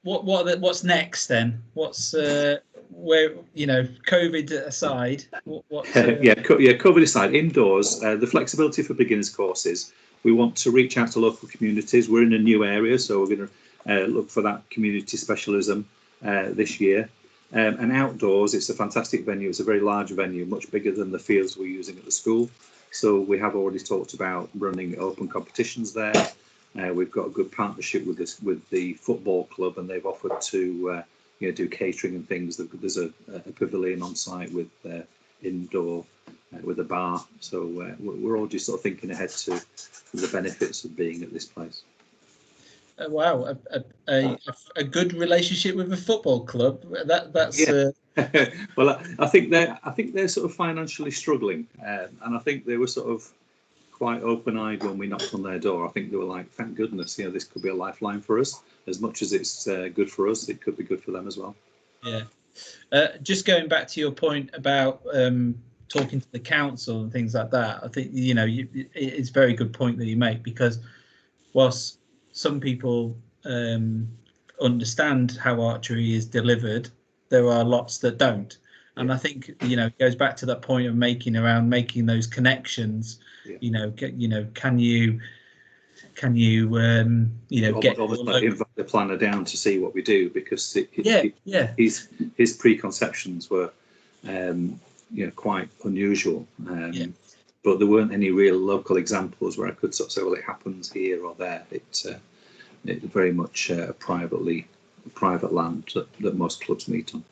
what's next then? What's where COVID aside? COVID aside, indoors, the flexibility for beginners courses. We want to reach out to local communities. We're in a new area, so we're going to look for that community specialism this year. And outdoors, it's a fantastic venue. It's a very large venue, much bigger than the fields we're using at the school. So we have already talked about running open competitions there. We've got a good partnership with the football club, and they've offered to do catering and things. There's a pavilion on site with indoor with a bar. So we're all just sort of thinking ahead to the benefits of being at this place. Wow, a good relationship with a football club. That's Well, I think they're sort of financially struggling, and I think they were sort of quite open-eyed when we knocked on their door. I think they were like, "Thank goodness, this could be a lifeline for us. As much as it's good for us, it could be good for them as well." Yeah. Just going back to your point about talking to the council and things like that, I think it's a very good point that you make, because whilst some people understand how archery is delivered, there are lots that don't. And I think it goes back to that point of making those connections. Can you get invite the planner down to see what we do, because his preconceptions were quite unusual, but there weren't any real local examples where I could sort of say, well, it happens here or there. It's very much private land that most clubs meet on.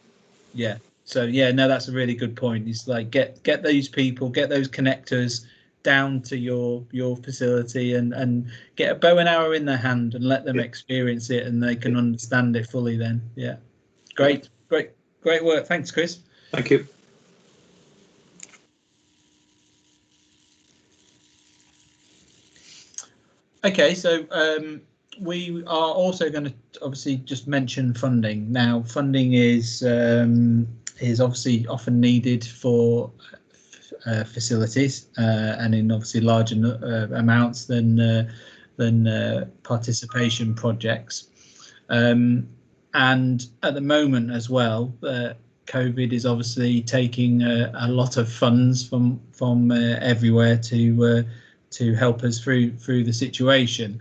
Yeah. So that's a really good point. It's like get those people, get those connectors down to your facility and get a bow and arrow in their hand and let them experience it, and they can understand it fully then. Yeah. Great work. Thanks, Chris. Thank you. Okay, so we are also going to obviously just mention funding. Now, funding is obviously often needed for facilities and in obviously larger amounts than participation projects. And at the moment as well, COVID is obviously taking a lot of funds from everywhere to help us through the situation.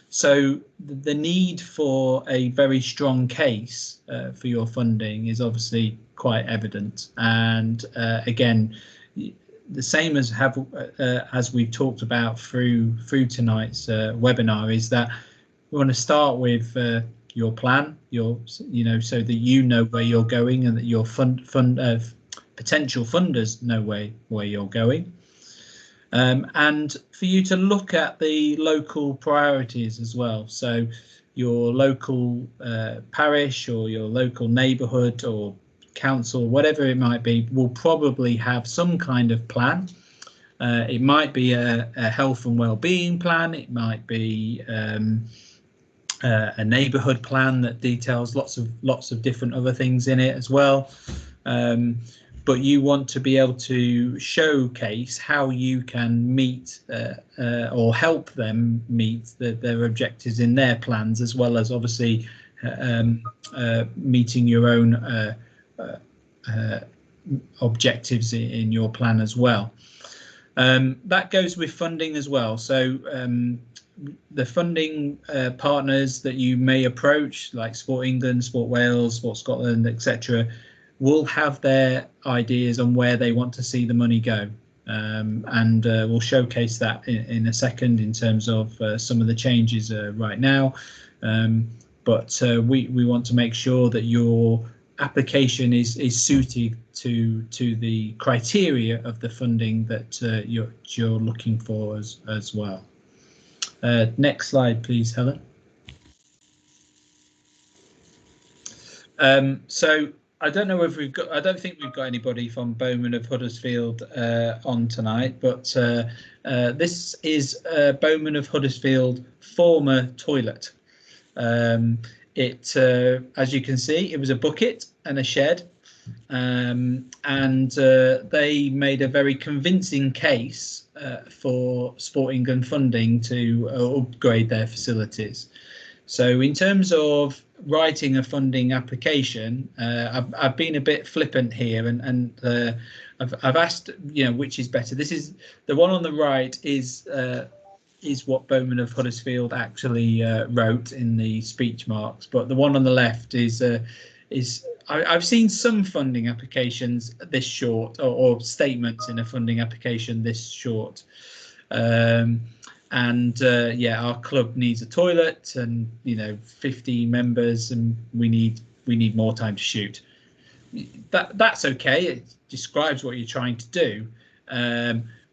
So the need for a very strong case for your funding is obviously quite evident. And again, the same as we've talked about through tonight's webinar, is that we want to start with your plan, so that where you're going, and that your potential funders know where you're going. And for you to look at the local priorities as well. So your local parish or your local neighbourhood or council, whatever it might be, will probably have some kind of plan. It might be a health and well-being plan. It might be a neighbourhood plan that details lots of different other things in it as well. but you want to be able to showcase how you can meet or help them meet their objectives in their plans, as well as obviously meeting your own objectives in your plan as well. That goes with funding as well. So the funding partners that you may approach, like Sport England, Sport Wales, Sport Scotland, etc., will have their ideas on where they want to see the money go. And we'll showcase that in a second in terms of some of the changes right now. But we want to make sure that your application is suited to the criteria of the funding that you're looking for as well. Next slide, please, Helen. So I don't know if I don't think we've got anybody from Bowman of Huddersfield on tonight, but this is Bowman of Huddersfield former toilet. As you can see, it was a bucket and a shed, and they made a very convincing case for Sport England funding to upgrade their facilities. So in terms of writing a funding application, I've been a bit flippant here, and I've asked, which is better. This is the one on the right is what Bowman of Huddersfield actually wrote in the speech marks, but the one on the left is I've seen some funding applications this short, or statements in a funding application this short. Yeah, our club needs a toilet, and 50 members, and we need more time to shoot. That's okay. It describes what you're trying to do.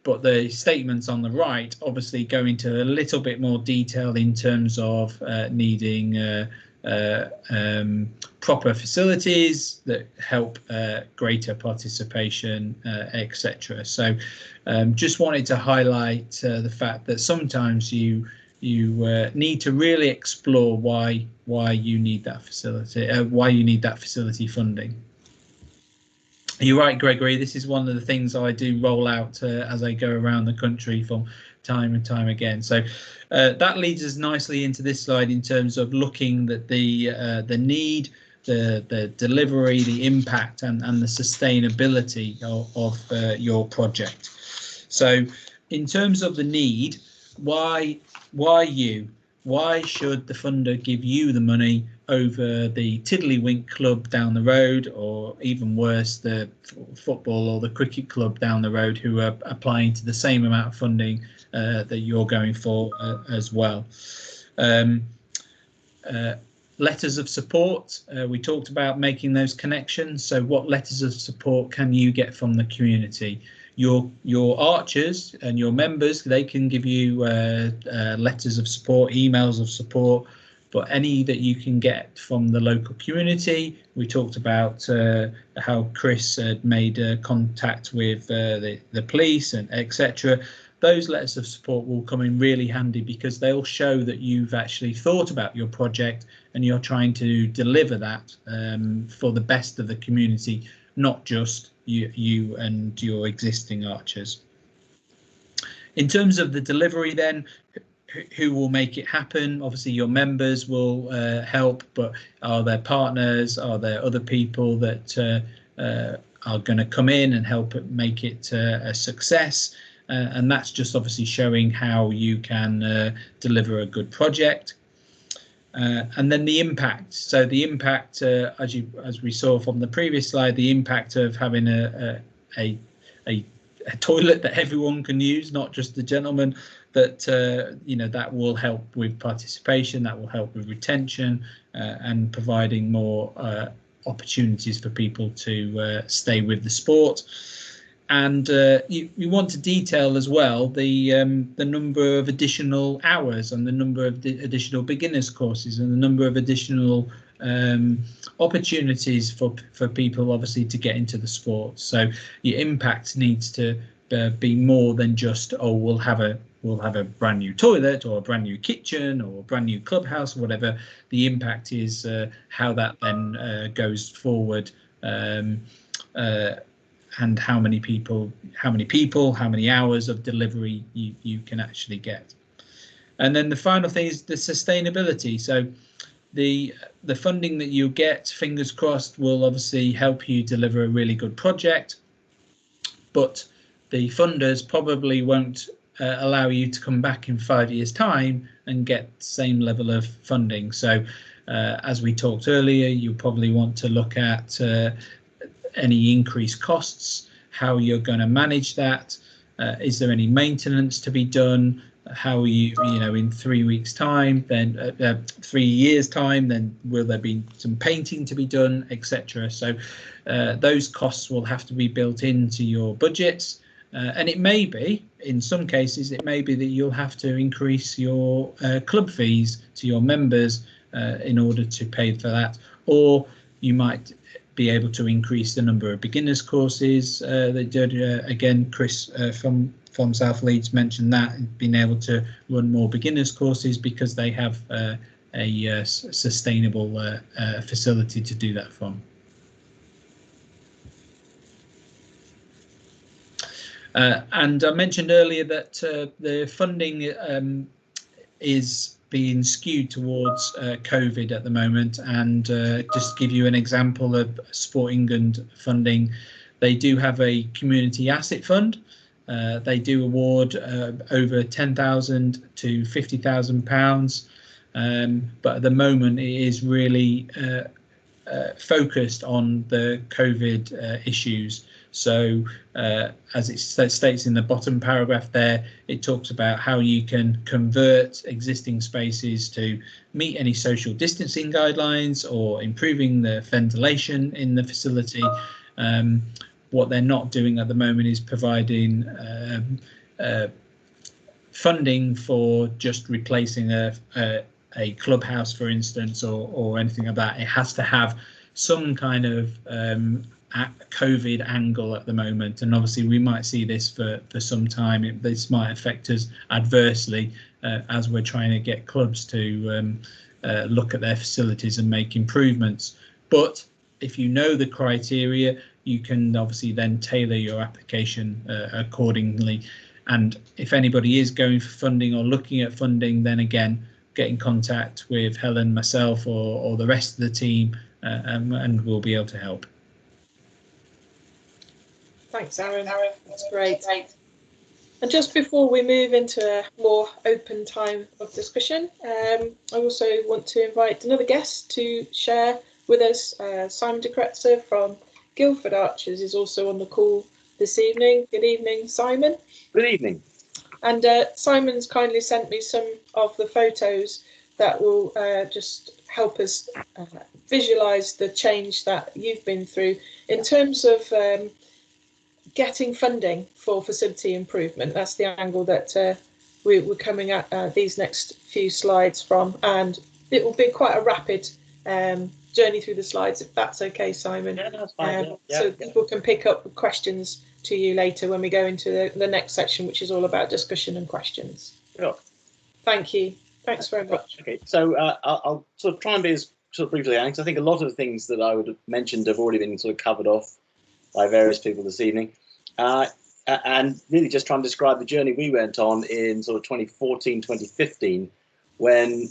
But the statements on the right obviously go into a little bit more detail in terms of needing proper facilities that help greater participation, etc. So just wanted to highlight the fact that sometimes you need to really explore why you need that facility funding. You're right, Gregory. This is one of the things I do roll out as I go around the country from time and time again. So that leads us nicely into this slide in terms of looking at the need, the delivery, the impact, and the sustainability of your project. So in terms of the need, why you? Why should the funder give you the money over the Tiddlywink club down the road, or even worse, the football or the cricket club down the road, who are applying to the same amount of funding that you're going for as well? Letters of support. We talked about making those connections. So what letters of support can you get from the community? Your archers and your members, they can give you letters of support, emails of support, but any that you can get from the local community. We talked about how Chris had made contact with the police and etc. Those letters of support will come in really handy, because they'll show that you've actually thought about your project and you're trying to deliver that for the best of the community, not just you and your existing archers. In terms of the delivery then, who will make it happen? Obviously your members will help, but are there partners? Are there other people that are going to come in and help make it a success? And that's just obviously showing how you can deliver a good project. And then the impact. So the impact, as we saw from the previous slide, the impact of having a toilet that everyone can use, not just the gentlemen, that that will help with participation, that will help with retention, and providing more opportunities for people to stay with the sport. And you want to detail as well the number of additional hours, and the number of additional beginners courses, and the number of additional opportunities for people obviously to get into the sport. So your impact needs to be more than just, oh, we'll have a brand new toilet or a brand new kitchen or a brand new clubhouse or whatever. The impact is how that then goes forward and how many people, how many hours of delivery you can actually get. And then the final thing is the sustainability. So the funding that you get, fingers crossed, will obviously help you deliver a really good project, but the funders probably won't allow you to come back in 5 years' time and get the same level of funding. So as we talked earlier, you probably want to look at any increased costs, how you're going to manage that. Is there any maintenance to be done? How are you, in 3 weeks' time, then 3 years' time, then will there be some painting to be done, etc. So those costs will have to be built into your budgets. And it may be, in some cases, it may be that you'll have to increase your club fees to your members in order to pay for that, or you might be able to increase the number of beginners courses. Again, Chris from South Leeds mentioned that, being able to run more beginners courses because they have a sustainable facility to do that from. And I mentioned earlier that the funding is being skewed towards COVID at the moment, and just to give you an example of Sport England funding, they do have a community asset fund. They do award over £10,000 to £50,000, but at the moment it is really focused on the COVID issues. So as it states in the bottom paragraph there, it talks about how you can convert existing spaces to meet any social distancing guidelines or improving the ventilation in the facility. What they're not doing at the moment is providing funding for just replacing a clubhouse, for instance, or anything like that. It has to have some kind of COVID angle at the moment, and obviously we might see this for some time. This might affect us adversely as we're trying to get clubs to look at their facilities and make improvements. But if you know the criteria, you can obviously then tailor your application accordingly. And if anybody is going for funding or looking at funding, then again, get in contact with Helen, myself, or the rest of the team, and we'll be able to help. Thanks, Aaron. That's great. And just before we move into a more open time of discussion, I also want to invite another guest to share with us. Simon de Kretzer from Guildford Archers is also on the call this evening. Good evening, Simon. Good evening. And Simon's kindly sent me some of the photos that will just help us visualise the change that you've been through in terms of getting funding for facility improvement. That's the angle that we're coming at these next few slides from, and it will be quite a rapid journey through the slides, if that's okay, Simon. Yeah, that's fine. So people can pick up questions to you later when we go into the next section, which is all about discussion and questions. Sure. Thank you. Thanks very much. Okay, so I'll sort of try and be as sort of briefly, because I think a lot of the things that I would have mentioned have already been sort of covered off by various people this evening. And really just trying to describe the journey we went on in sort of 2014, 2015, when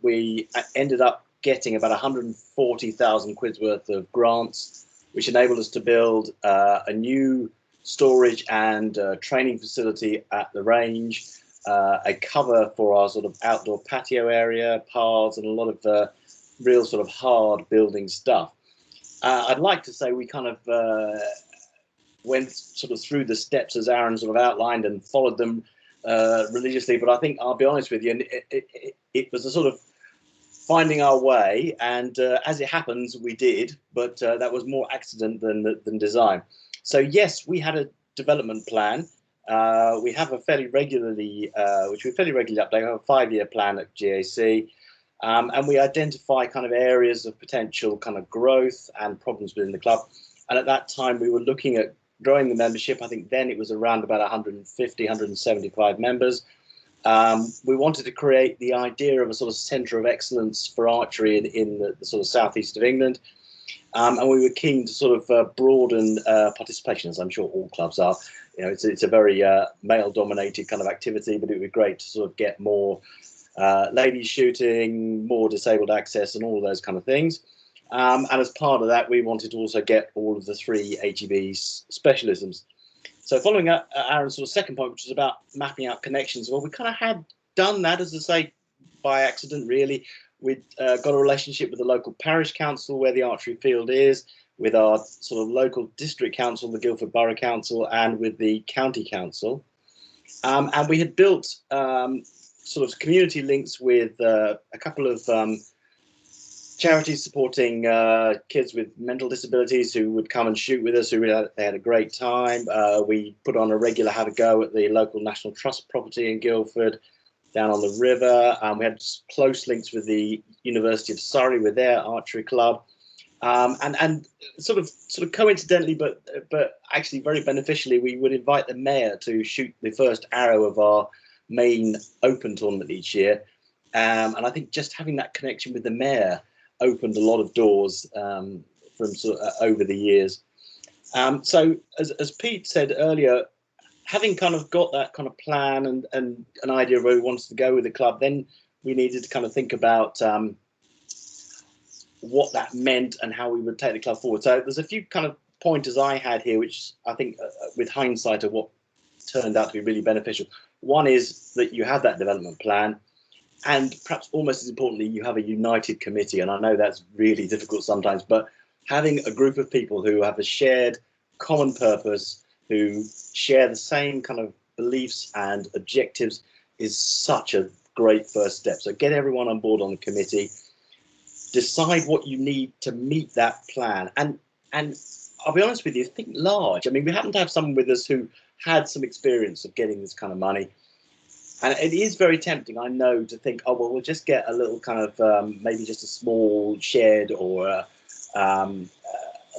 we ended up getting about 140,000 quid's worth of grants, which enabled us to build a new storage and training facility at the range, a cover for our sort of outdoor patio area, paths, and a lot of real sort of hard building stuff. I'd like to say we kind of went sort of through the steps as Aaron sort of outlined and followed them religiously, but I think I'll be honest with you, and it was a sort of finding our way, and as it happens, we did, but that was more accident than design. So yes, we had a development plan. We have a fairly regularly, which we fairly regularly update. We have a 5-year plan at GAC, and we identify kind of areas of potential kind of growth and problems within the club. And at that time, we were looking at growing the membership. I think then it was around about 150, 175 members. We wanted to create the idea of a sort of centre of excellence for archery in the sort of southeast of England. And we were keen to sort of broaden participation, as I'm sure all clubs are. You know, it's a very male-dominated kind of activity, but it would be great to sort of get more ladies shooting, more disabled access, and all of those kind of things. And as part of that, we wanted to also get all of the 3 HEB specialisms. So following up Aaron's sort of second point, which was about mapping out connections, well, we kind of had done that, as I say, by accident, really. We'd got a relationship with the local parish council where the archery field is, with our sort of local district council, the Guildford Borough Council, and with the county council. And we had built sort of community links with a couple of charities supporting kids with mental disabilities who would come and shoot with us, who really had a great time. We put on a regular have a go at the local National Trust property in Guildford, down on the river. We had close links with the University of Surrey with their archery club. And sort of coincidentally, but actually very beneficially, we would invite the mayor to shoot the first arrow of our main open tournament each year. And I think just having that connection with the mayor opened a lot of doors from sort of over the years. So as Pete said earlier, having kind of got that kind of plan and an idea of where we wanted to go with the club, then we needed to kind of think about what that meant and how we would take the club forward. So there's a few kind of pointers I had here, which I think with hindsight are what turned out to be really beneficial. One is that you have that development plan, and perhaps almost as importantly, you have a united committee. And I know that's really difficult sometimes, but having a group of people who have a shared common purpose, who share the same kind of beliefs and objectives, is such a great first step. So get everyone on board on the committee, decide what you need to meet that plan, and I'll be honest with you, think large. I mean, we happen to have someone with us who had some experience of getting this kind of money, and it is very tempting, I know, to think, oh well, we'll just get a little kind of maybe just a small shed or a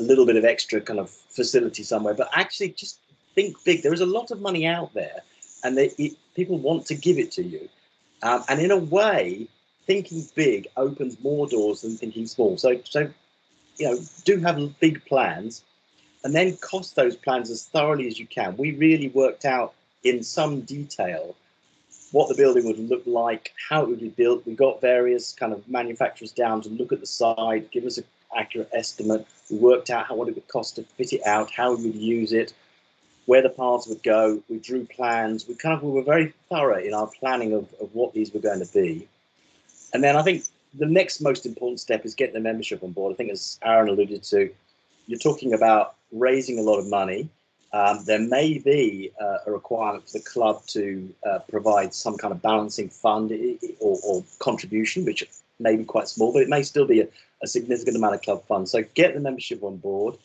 little bit of extra kind of facility somewhere, but actually just think big. There is a lot of money out there, and people want to give it to you, and in a way, thinking big opens more doors than thinking small. So you know, do have big plans, and then cost those plans as thoroughly as you can. We really worked out in some detail what the building would look like, how it would be built. We got various kind of manufacturers down to look at the site, give us an accurate estimate. We worked out what it would cost to fit it out, how we would use it, where the paths would go. We drew plans. We were very thorough in our planning of what these were going to be. And then I think the next most important step is getting the membership on board. I think, as Aaron alluded to, you're talking about raising a lot of money. There may be a requirement for the club to provide some kind of balancing fund or contribution, which may be quite small, but it may still be a significant amount of club funds. So get the membership on board.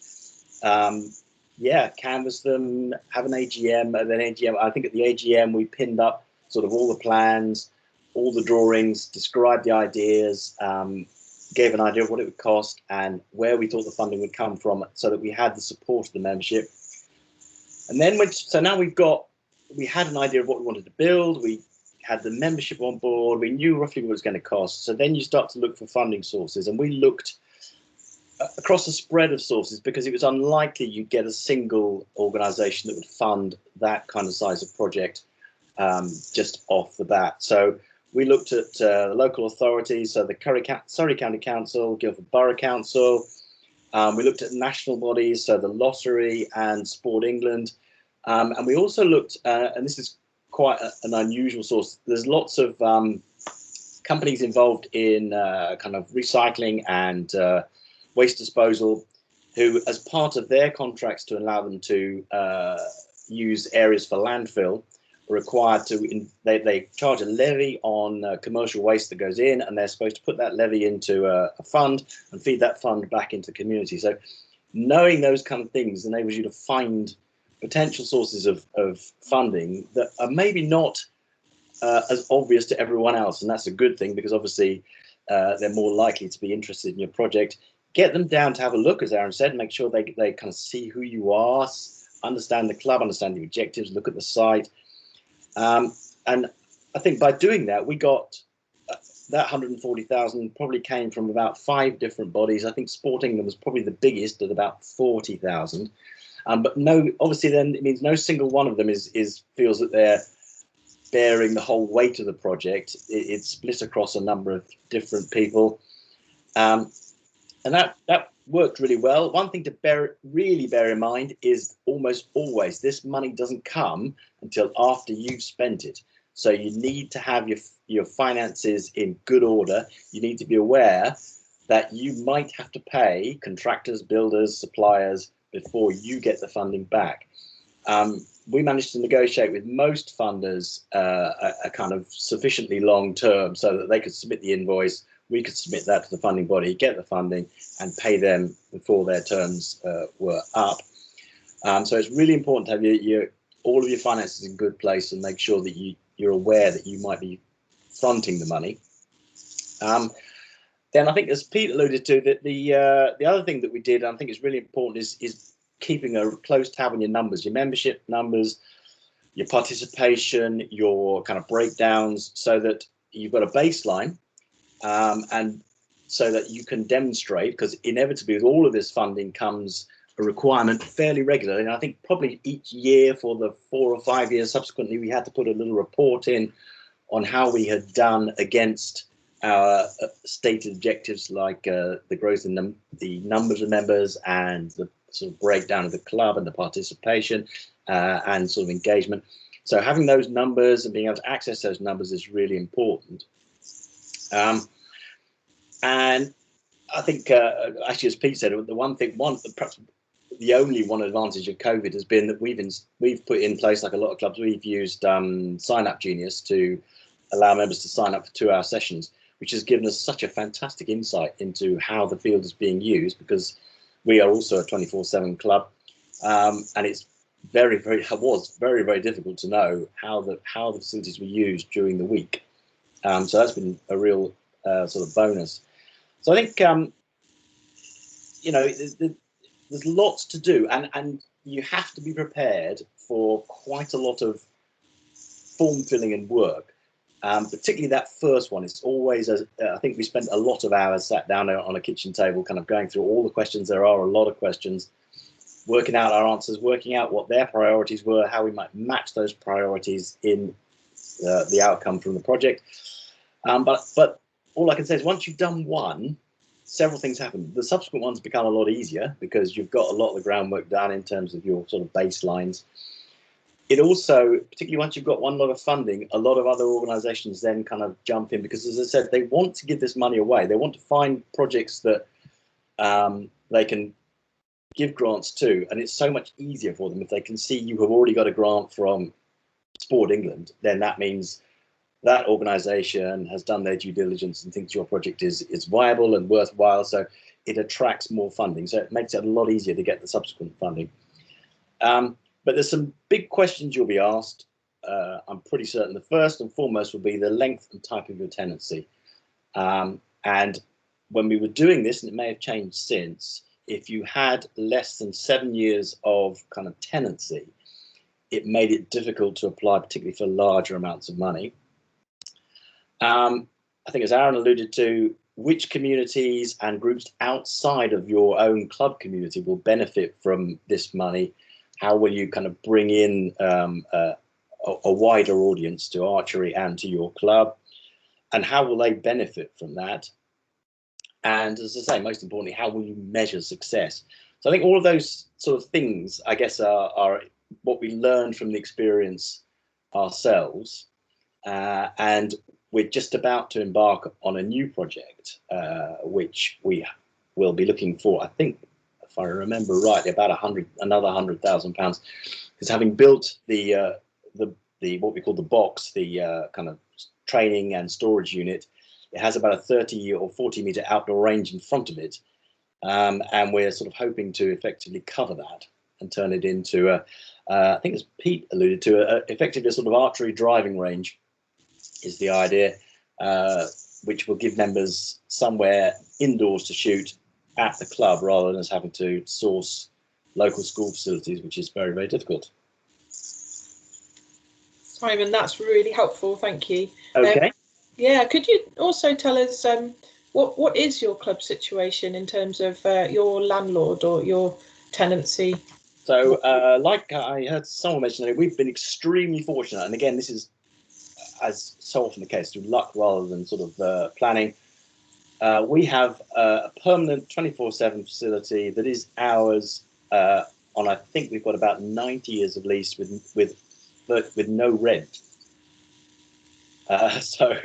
Canvass them, have an AGM. And then AGM, I think at the AGM we pinned up sort of all the plans, all the drawings, described the ideas, gave an idea of what it would cost and where we thought the funding would come from, so that we had the support of the membership. And then now we had an idea of what we wanted to build. We had the membership on board. We knew roughly what it was going to cost. So then you start to look for funding sources, and we looked across a spread of sources, because it was unlikely you'd get a single organisation that would fund that kind of size of project just off the bat. So we looked at local authorities, so the Surrey County Council, Guildford Borough Council. We looked at national bodies, so the Lottery and Sport England. And we also looked, and this is quite an unusual source, there's lots of companies involved in kind of recycling and waste disposal, who, as part of their contracts to allow them to use areas for landfill, are required to, they charge a levy on commercial waste that goes in, and they're supposed to put that levy into a fund and feed that fund back into the community. So knowing those kind of things enables you to find potential sources of funding that are maybe not as obvious to everyone else, and that's a good thing, because obviously they're more likely to be interested in your project. Get them down to have a look, as Aaron said, make sure they kind of see who you are, understand the club, understand the objectives, look at the site. And I think by doing that, we got that 140,000 probably came from about 5 different bodies. I think Sport England was probably the biggest at about 40,000. But no, obviously then it means no single one of them feels that they're bearing the whole weight of the project. It's split across a number of different people. And that worked really well. One thing to really bear in mind is almost always this money doesn't come until after you've spent it. So you need to have your finances in good order. You need to be aware that you might have to pay contractors, builders, suppliers before you get the funding back. We managed to negotiate with most funders a kind of sufficiently long term so that they could submit the invoice, we could submit that to the funding body, get the funding and pay them before their terms were up. So it's really important to have all of your finances in good place and make sure that you're aware that you might be fronting the money. Then I think, as Pete alluded to, that the other thing that we did, I think is really important, is keeping a close tab on your numbers, your membership numbers, your participation, your kind of breakdowns, so that you've got a baseline, and so that you can demonstrate, because inevitably with all of this funding comes a requirement fairly regularly. And I think probably each year for the 4 or 5 years subsequently, we had to put a little report in on how we had done against our stated objectives, like the growth in the numbers of members and the sort of breakdown of the club and the participation and sort of engagement. So having those numbers and being able to access those numbers is really important. And I think, actually, as Pete said, perhaps the only one advantage of COVID has been that we've put in place, like a lot of clubs, we've used Sign Up Genius to allow members to sign up for 2-hour sessions, which has given us such a fantastic insight into how the field is being used, because we are also a 24/7 club, and it's was very, very difficult to know how the facilities were used during the week. So that's been a real sort of bonus. So I think there's lots to do, and you have to be prepared for quite a lot of form filling and work. Particularly that first one, it's always, I think we spent a lot of hours sat down on a kitchen table kind of going through all the questions. There are a lot of questions, working out our answers, working out what their priorities were, how we might match those priorities in the outcome from the project. But all I can say is once you've done one, several things happen. The subsequent ones become a lot easier because you've got a lot of the groundwork done in terms of your sort of baselines. It also, particularly once you've got one lot of funding, a lot of other organisations then kind of jump in, because, as I said, they want to give this money away. They want to find projects that they can give grants to, and it's so much easier for them if they can see you have already got a grant from Sport England. Then that means that organisation has done their due diligence and thinks your project is viable and worthwhile, so it attracts more funding. So it makes it a lot easier to get the subsequent funding. But there's some big questions you'll be asked. I'm pretty certain the first and foremost will be the length and type of your tenancy. And when we were doing this, and it may have changed since, if you had less than 7 years of kind of tenancy, it made it difficult to apply, particularly for larger amounts of money. I think, as Aaron alluded to, which communities and groups outside of your own club community will benefit from this money? How will you kind of bring in a wider audience to archery and to your club? And how will they benefit from that? And as I say, most importantly, how will you measure success? So I think all of those sort of things, I guess, are what we learned from the experience ourselves. And we're just about to embark on a new project, which we will be looking for, I think, if I remember rightly, about another £100,000, because having built the what we call the box, the kind of training and storage unit, it has about a 30 or 40 metre outdoor range in front of it, and we're sort of hoping to effectively cover that and turn it into I think, as Pete alluded to, effectively a sort of archery driving range is the idea, which will give members somewhere indoors to shoot at the club rather than us having to source local school facilities, which is very, very difficult. Simon, that's really helpful. Thank you. Okay. Yeah, could you also tell us what is your club situation in terms of your landlord or your tenancy? So, like I heard someone mention earlier, we've been extremely fortunate, and again, this is, as so often the case, through luck rather than sort of planning. We have a permanent 24/7 facility that is ours on, I think we've got about 90 years of lease with no rent. So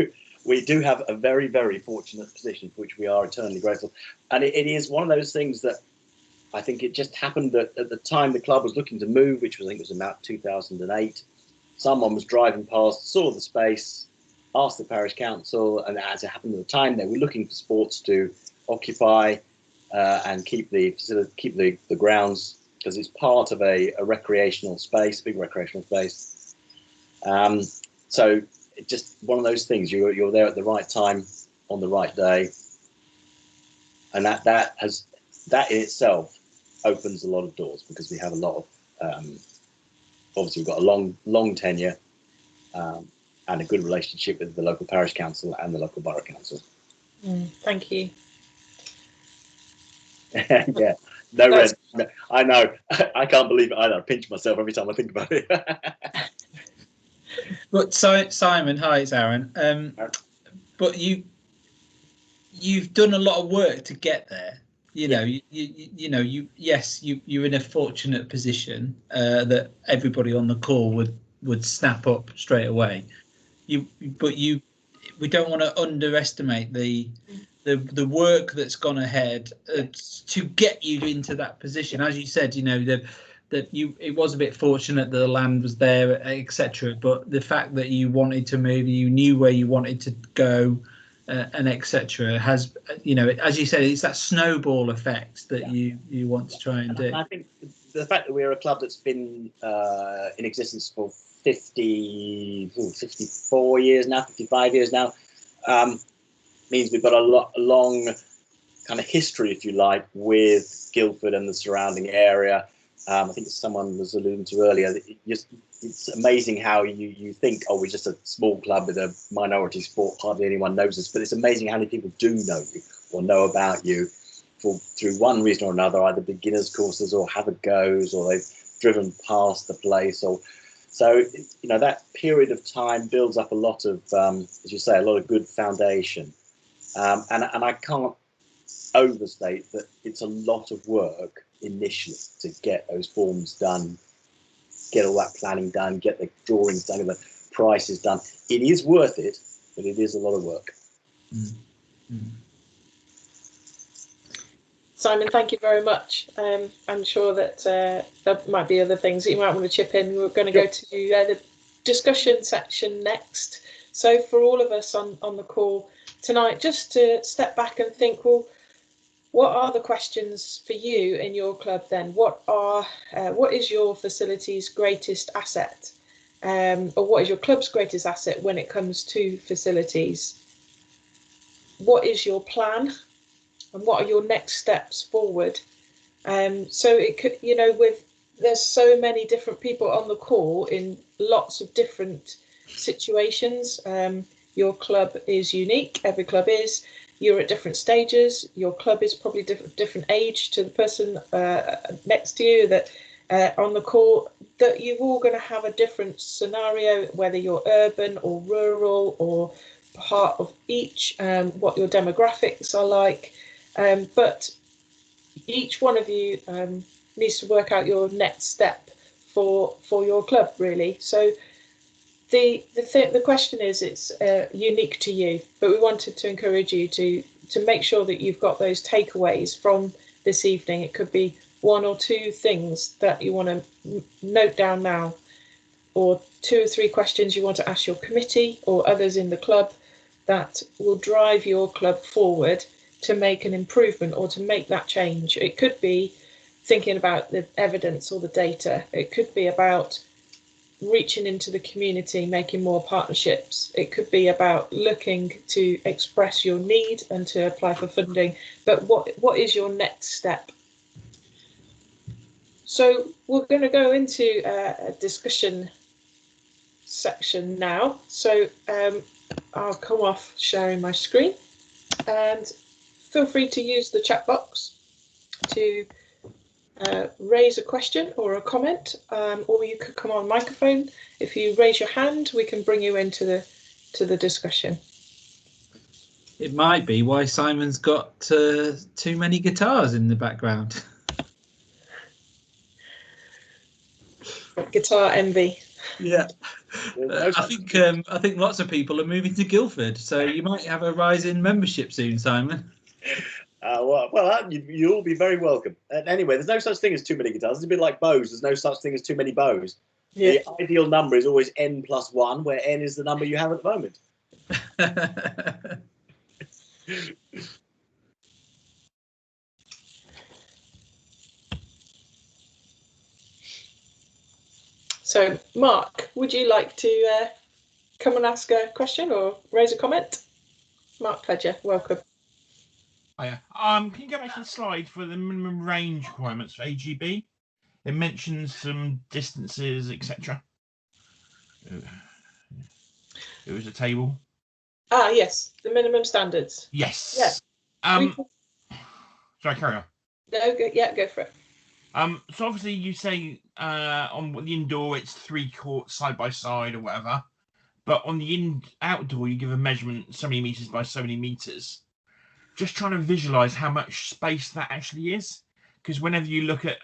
we do have a very, very fortunate position for which we are eternally grateful. And it is one of those things that I think it just happened that at the time the club was looking to move, which was, I think it was about 2008, someone was driving past, saw the space, asked the parish council, and as it happened at the time, they were looking for sports to occupy and keep the facility, keep the grounds, because it's part of a recreational space, big recreational space. So it's just one of those things. You're there at the right time on the right day, and that in itself opens a lot of doors, because we have a lot of obviously we've got a long tenure and a good relationship with the local parish council and the local borough council. Thank you. Yeah, no rent. No, I know. I can't believe it either. I pinch myself every time I think about it. But Simon, hi, it's Aaron. But you've done a lot of work to get there. You know, you're in a fortunate position that everybody on the call would snap up straight away. We don't want to underestimate the work that's gone ahead to get you into that position. As you said, it was a bit fortunate that the land was there, etc. But the fact that you wanted to move, you knew where you wanted to go, and etc. has, as you said, it's that snowball effect that you want to try and do. I think the fact that we're a club that's been in existence for 54 years now, 55 years now, means we've got a long kind of history, if you like, with Guildford and the surrounding area. I think someone was alluding to earlier, it's amazing how you think, oh, we're just a small club with a minority sport, hardly anyone knows us, but it's amazing how many people do know you or know about you through one reason or another, either beginners courses or have a goes, or they've driven past the place, or so that period of time builds up a lot of, as you say, a lot of good foundation, and I can't overstate that it's a lot of work initially to get those forms done, get all that planning done, get the drawings done, and the prices done. It is worth it, but it is a lot of work. Simon, thank you very much. I'm sure that there might be other things that you might want to chip in. We're going to go to the discussion section next. So for all of us on the call tonight, just to step back and think, well, what are the questions for you in your club then? What is your facility's greatest asset? Or what is your club's greatest asset when it comes to facilities? What is your plan? And what are your next steps forward? So it could, there's so many different people on the call in lots of different situations. Your club is unique. Every club is. You're at different stages. Your club is probably different age to the person next to you that on the call. That you're all going to have a different scenario, whether you're urban or rural or part of each. What your demographics are like. But each one of you needs to work out your next step for your club, really. So the question is, it's unique to you, but we wanted to encourage you to make sure that you've got those takeaways from this evening. It could be one or two things that you want to note down now, or 2 or 3 questions you want to ask your committee or others in the club that will drive your club forward to make an improvement or to make that change. It could be thinking about the evidence or the data. It could be about reaching into the community, making more partnerships. It could be about looking to express your need and to apply for funding. But what is your next step? So we're going to go into a discussion section now. So I'll come off sharing my screen, and feel free to use the chat box to raise a question or a comment, or you could come on microphone. If you raise your hand, we can bring you into the discussion. It might be why Simon's got too many guitars in the background. Guitar envy. Yeah, I think lots of people are moving to Guildford, so you might have a rise in membership soon, Simon. You'll be very welcome. Anyway, there's no such thing as too many guitars. It's a bit like bows. There's no such thing as too many bows. Yeah. The ideal number is always n+1, where n is the number you have at the moment. So, Mark, would you like to come and ask a question or raise a comment? Mark Pledger, welcome. Hiya. Can you go back to the slide for the minimum range requirements for AGB? It mentions some distances, etc. It was a table. Ah, yes, the minimum standards. Yes. Yeah. Sorry, carry on. No, go for it. So obviously you say on the indoor it's 3 courts side by side or whatever, but on the outdoor you give a measurement so many meters by so many meters. Just trying to visualize how much space that actually is, because whenever you look at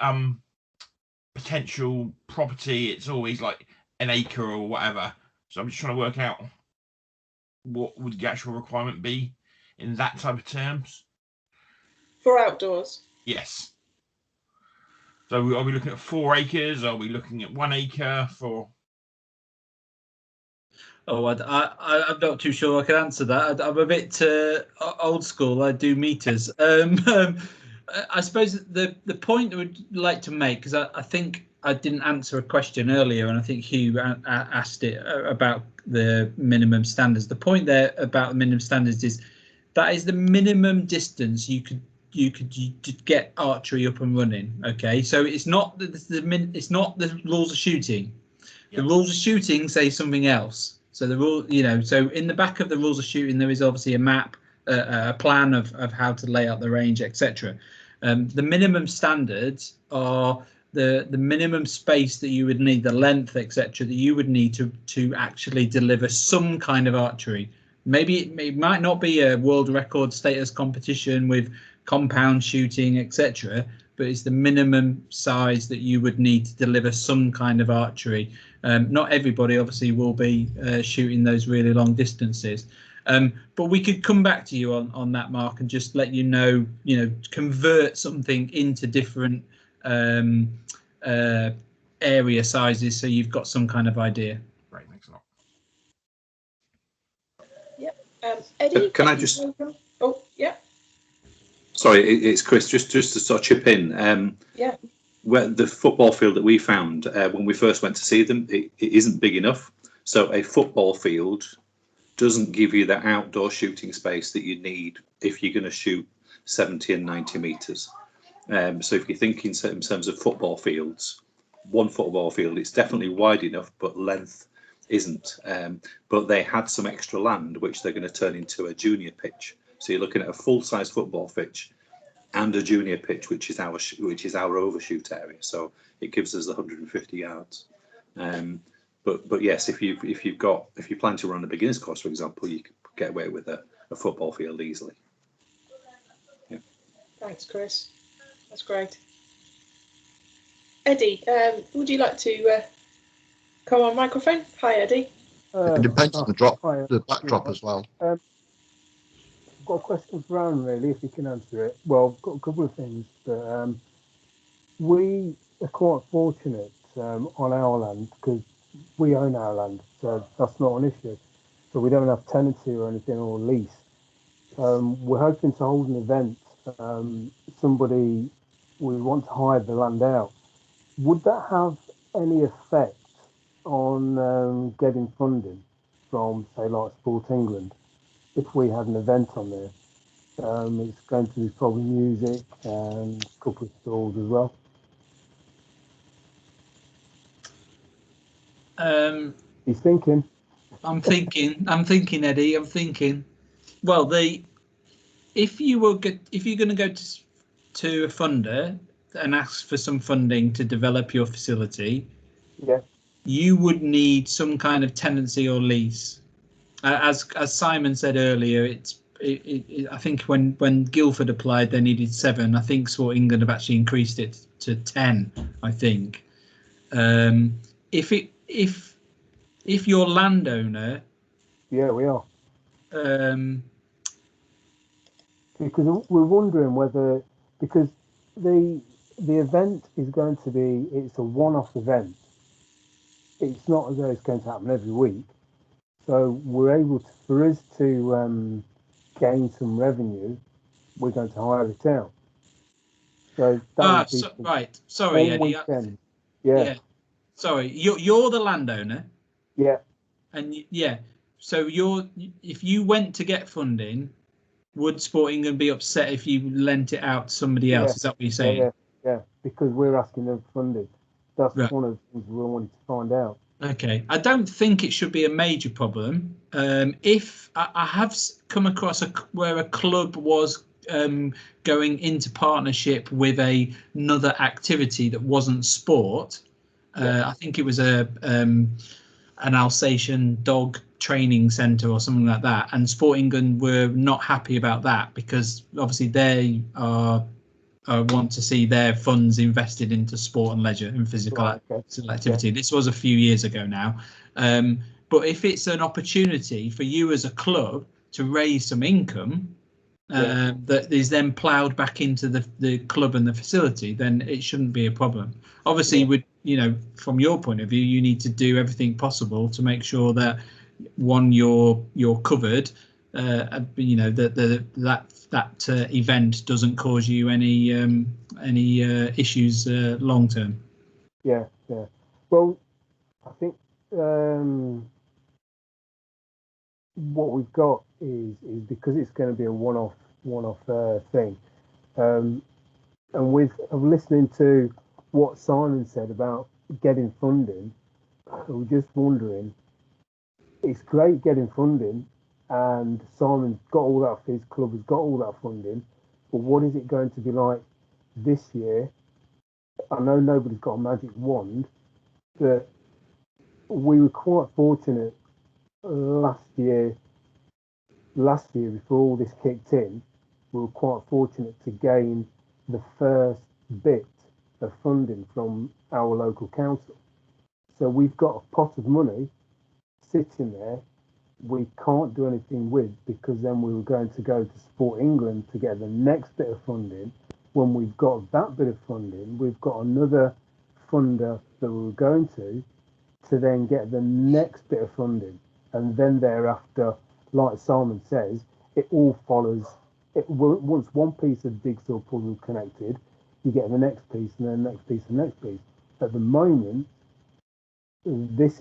potential property, it's always like an acre or whatever. So I'm just trying to work out what would the actual requirement be in that type of terms. For outdoors? Yes. So are we looking at 4 acres? Are we looking at 1 acre for? Oh, I'm not too sure I can answer that. I'm a bit old school. I do meters. I suppose the point I would like to make, because I think I didn't answer a question earlier, and I think Hugh asked it about the minimum standards. The point there about the minimum standards is that is the minimum distance you could get archery up and running. Okay, so it's not it's not the rules of shooting. The rules of shooting say something else. So the rule, so in the back of the rules of shooting, there is obviously a map, a plan of how to lay out the range, etc. The minimum standards are the minimum space that you would need, the length, etc., that you would need to actually deliver some kind of archery. Maybe it might not be a world record status competition with compound shooting, etc., but it's the minimum size that you would need to deliver some kind of archery. Not everybody obviously will be shooting those really long distances, but we could come back to you on that, Mark, and just let you know, convert something into different area sizes, so you've got some kind of idea. Right, thanks a lot. Yep. Eddie, can I just? Oh, yeah. Sorry, it's Chris. Just to sort of chip in. Yeah. Where the football field that we found when we first went to see them, it isn't big enough. So a football field doesn't give you the outdoor shooting space that you need if you're going to shoot 70 and 90 meters. So if you think in terms of football fields, one football field, it's definitely wide enough, but length isn't. But they had some extra land, which they're going to turn into a junior pitch. So you're looking at a full-size football pitch and a junior pitch, which is our overshoot area. So it gives us 150 yards. But yes, if you plan to run a beginners course, for example, you could get away with a football field easily. Yeah. Thanks, Chris. That's great. Eddie, would you like to come on microphone? Hi, Eddie. It depends on the backdrop as well. I've got a question for Aaron, really, if you can answer it. Well, I've got a couple of things. But, we are quite fortunate on our land because we own our land, so that's not an issue. So we don't have tenancy or anything or lease. We're hoping to hold an event. We want to hire the land out. Would that have any effect on getting funding from, say, like Sport England, if we had an event on there? It's going to be probably music and a couple of stalls as well. He's thinking. I'm thinking, Eddie. I'm thinking. Well, if you're going to go to a funder and ask for some funding to develop your facility, Yeah. you would need some kind of tenancy or lease. As Simon said earlier, I think when Guildford applied, they needed 7. I think Sport England have actually increased it to 10. I think. If you're landowner, Yeah, we are. um, Because we're wondering whether, because the event is going to be, it's a one-off event. It's not as though it's going to happen every week. So we're able to, for us to gain some revenue, we're going to hire it out. So that would be right. Sorry, one Eddie. weekend. Yeah. Sorry, you're the landowner. Yeah. And so if you went to get funding, would Sport England be upset if you lent it out to somebody else? Is that what you're saying? Yeah. Because we're asking them for funding. That's right. One of the things we wanted to find out. Okay, I don't think it should be a major problem. If I have come across where a club was going into partnership with another activity that wasn't sport. I think it was an Alsatian dog training centre or something like that, and Sport England were not happy about that because obviously they want to see their funds invested into sport and leisure and physical activity. Yeah. This was a few years ago now, but if it's an opportunity for you as a club to raise some income that is then ploughed back into the club and the facility, then it shouldn't be a problem. Obviously, from your point of view, you need to do everything possible to make sure that you're covered. That event doesn't cause you any issues long term. Yeah. Well, I think what we've got is because it's going to be a one-off thing, and with listening to what Simon said about getting funding, we're just wondering. It's great getting funding, and Simon's got all that. His club has got all that funding, but what is it going to be like this year? I know nobody's got a magic wand, but we were quite fortunate last year before all this kicked in. We were quite fortunate to gain the first bit of funding from our local council. So we've got a pot of money sitting there we can't do anything with, because then we were going to go to Sport England to get the next bit of funding. When we've got that bit of funding, we've got another funder that we were going to then get the next bit of funding. And then thereafter, like Simon says, it all follows. Once one piece of jigsaw puzzle connected, you get the next piece and then the next piece and the next piece. At the moment, this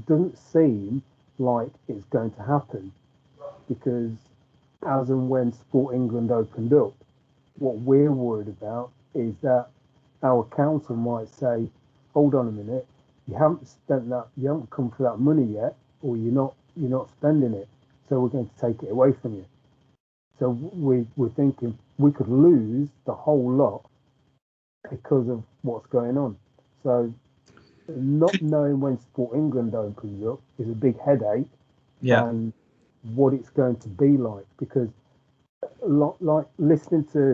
doesn't seem like it's going to happen, because as and when Sport England opened up, what we're worried about is that our council might say, hold on a minute, you haven't spent that, you haven't come for that money yet, or you're not spending it, so we're going to take it away from you. So we're thinking we could lose the whole lot because of what's going on. So not knowing when Sport England opens up is a big headache, and what it's going to be like, because like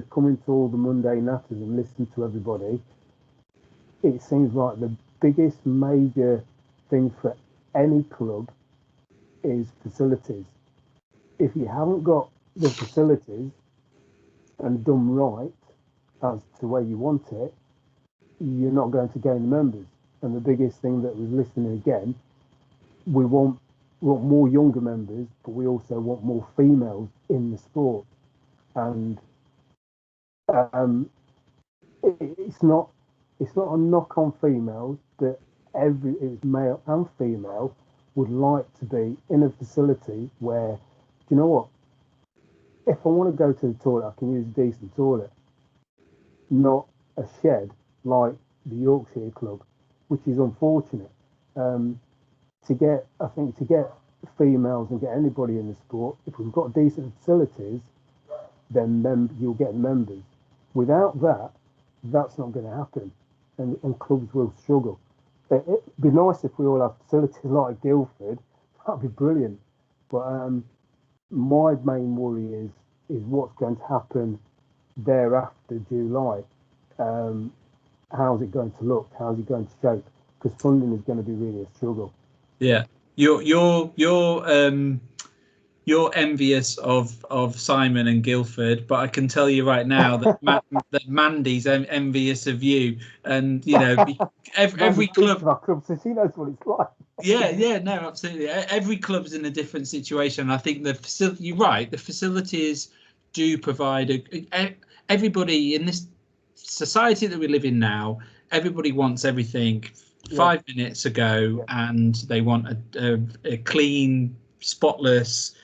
coming to all the Monday Natters and listening to everybody, it seems like the biggest major thing for any club is facilities. If you haven't got the facilities and done right as to where you want it, you're not going to gain members. And the biggest thing that was listening again, we want more younger members, but we also want more females in the sport. And it's not a knock on females, but it's male and female would like to be in a facility where, you know what, if I want to go to the toilet, I can use a decent toilet, not a shed like the Yorkshire club, which is unfortunate. To get females and get anybody in the sport, if we've got decent facilities, then you'll get members. Without that, that's not going to happen, and clubs will struggle. It'd be nice if we all have facilities like Guildford. That'd be brilliant. But my main worry is what's going to happen thereafter July. How's it going to look? How's it going to shape? Because funding is going to be really a struggle. Yeah, you're envious of Simon and Guildford, but I can tell you right now that that Mandy's envious of you, and you know every club. So she knows what it's like. Yeah, no, absolutely. Every club's in a different situation. I think the facility. You're right. The facilities do provide everybody in this society that we live in now. Everybody wants everything 5 minutes ago, and they want a clean, spotless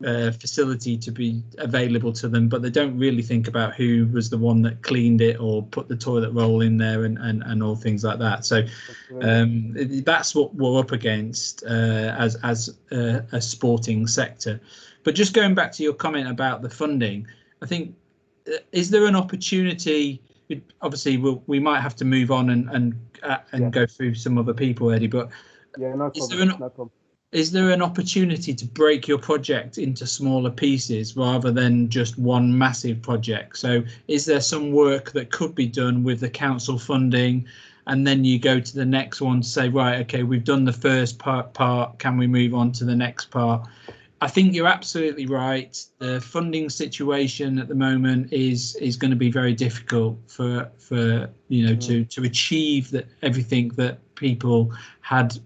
facility to be available to them, but they don't really think about who was the one that cleaned it or put the toilet roll in there and all things like that. So that's what we're up against as a sporting sector. But just going back to your comment about the funding, I think, is there an opportunity? Obviously, we might have to move on and go through some other people, Eddie. But no problem. Is there an opportunity to break your project into smaller pieces rather than just one massive project? So is there some work that could be done with the council funding, and then you go to the next one to say, right, okay, we've done the first part, can we move on to the next part? I think you're absolutely right. The funding situation at the moment is going to be very difficult for to achieve everything that people had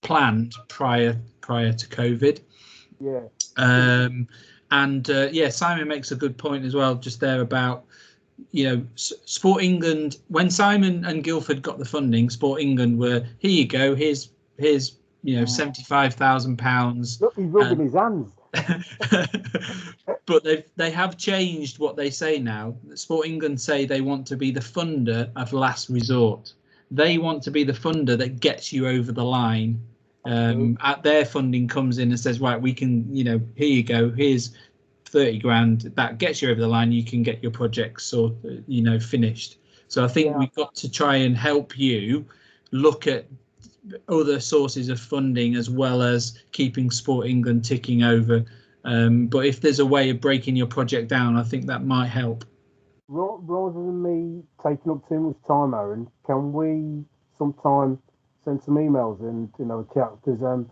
planned prior to COVID. Simon makes a good point as well just there about, Sport England. When Simon and Guildford got the funding, Sport England were, here you go, here's £75,000. Look, he's rubbing his hands. But they have changed what they say now. Sport England say they want to be the funder of last resort. They want to be the funder that gets you over the line. At their funding comes in and says, right, we can, here you go, here's 30 grand, that gets you over the line, you can get your project finished. So I think we've got to try and help you look at other sources of funding as well as keeping Sport England ticking over. But if there's a way of breaking your project down, I think that might help. Rather than me taking up too much time, Aaron, can we sometime send some emails and a chat? Because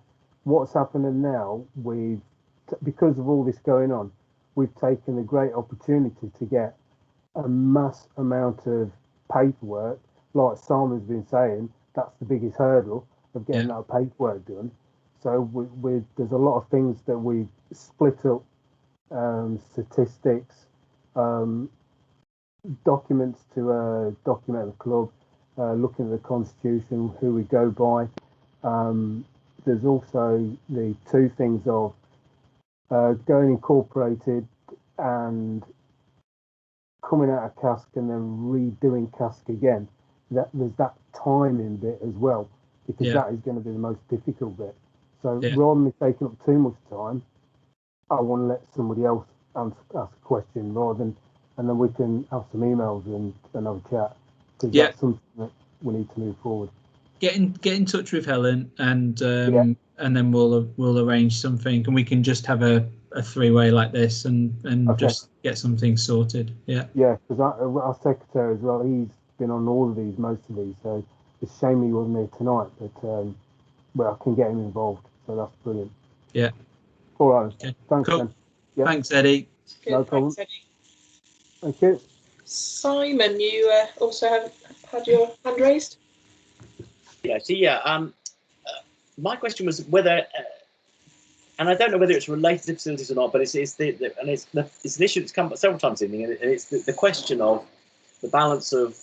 what's happening now, because of all this going on, we've taken a great opportunity to get a mass amount of paperwork. Like Simon's been saying, that's the biggest hurdle of getting that paperwork done. So there's a lot of things that we split up, statistics, documents to document the club, looking at the constitution, who we go by. There's also the two things of going incorporated and coming out of cask and then redoing cask again. There's that timing bit as well, because that is going to be the most difficult bit. So rather than me taking up too much time, I want to let somebody else ask a question and then we can have some emails and have a chat, because that's something that we need to move forward. Get in touch with Helen and then we'll arrange something, and we can just have a three-way like this and just get something sorted. Because our secretary as well, he's been on most of these, so it's a shame he wasn't here tonight, but I can get him involved, so that's brilliant. All right. Okay. Thanks, cool. Ben. Thanks, Eddie. Good. No problem. Thanks, Eddie. Thank you. Simon, you also have had your hand raised. My question was whether, and I don't know whether it's related to facilities or not, but it's an issue that's come up several times in, and it's the question of the balance of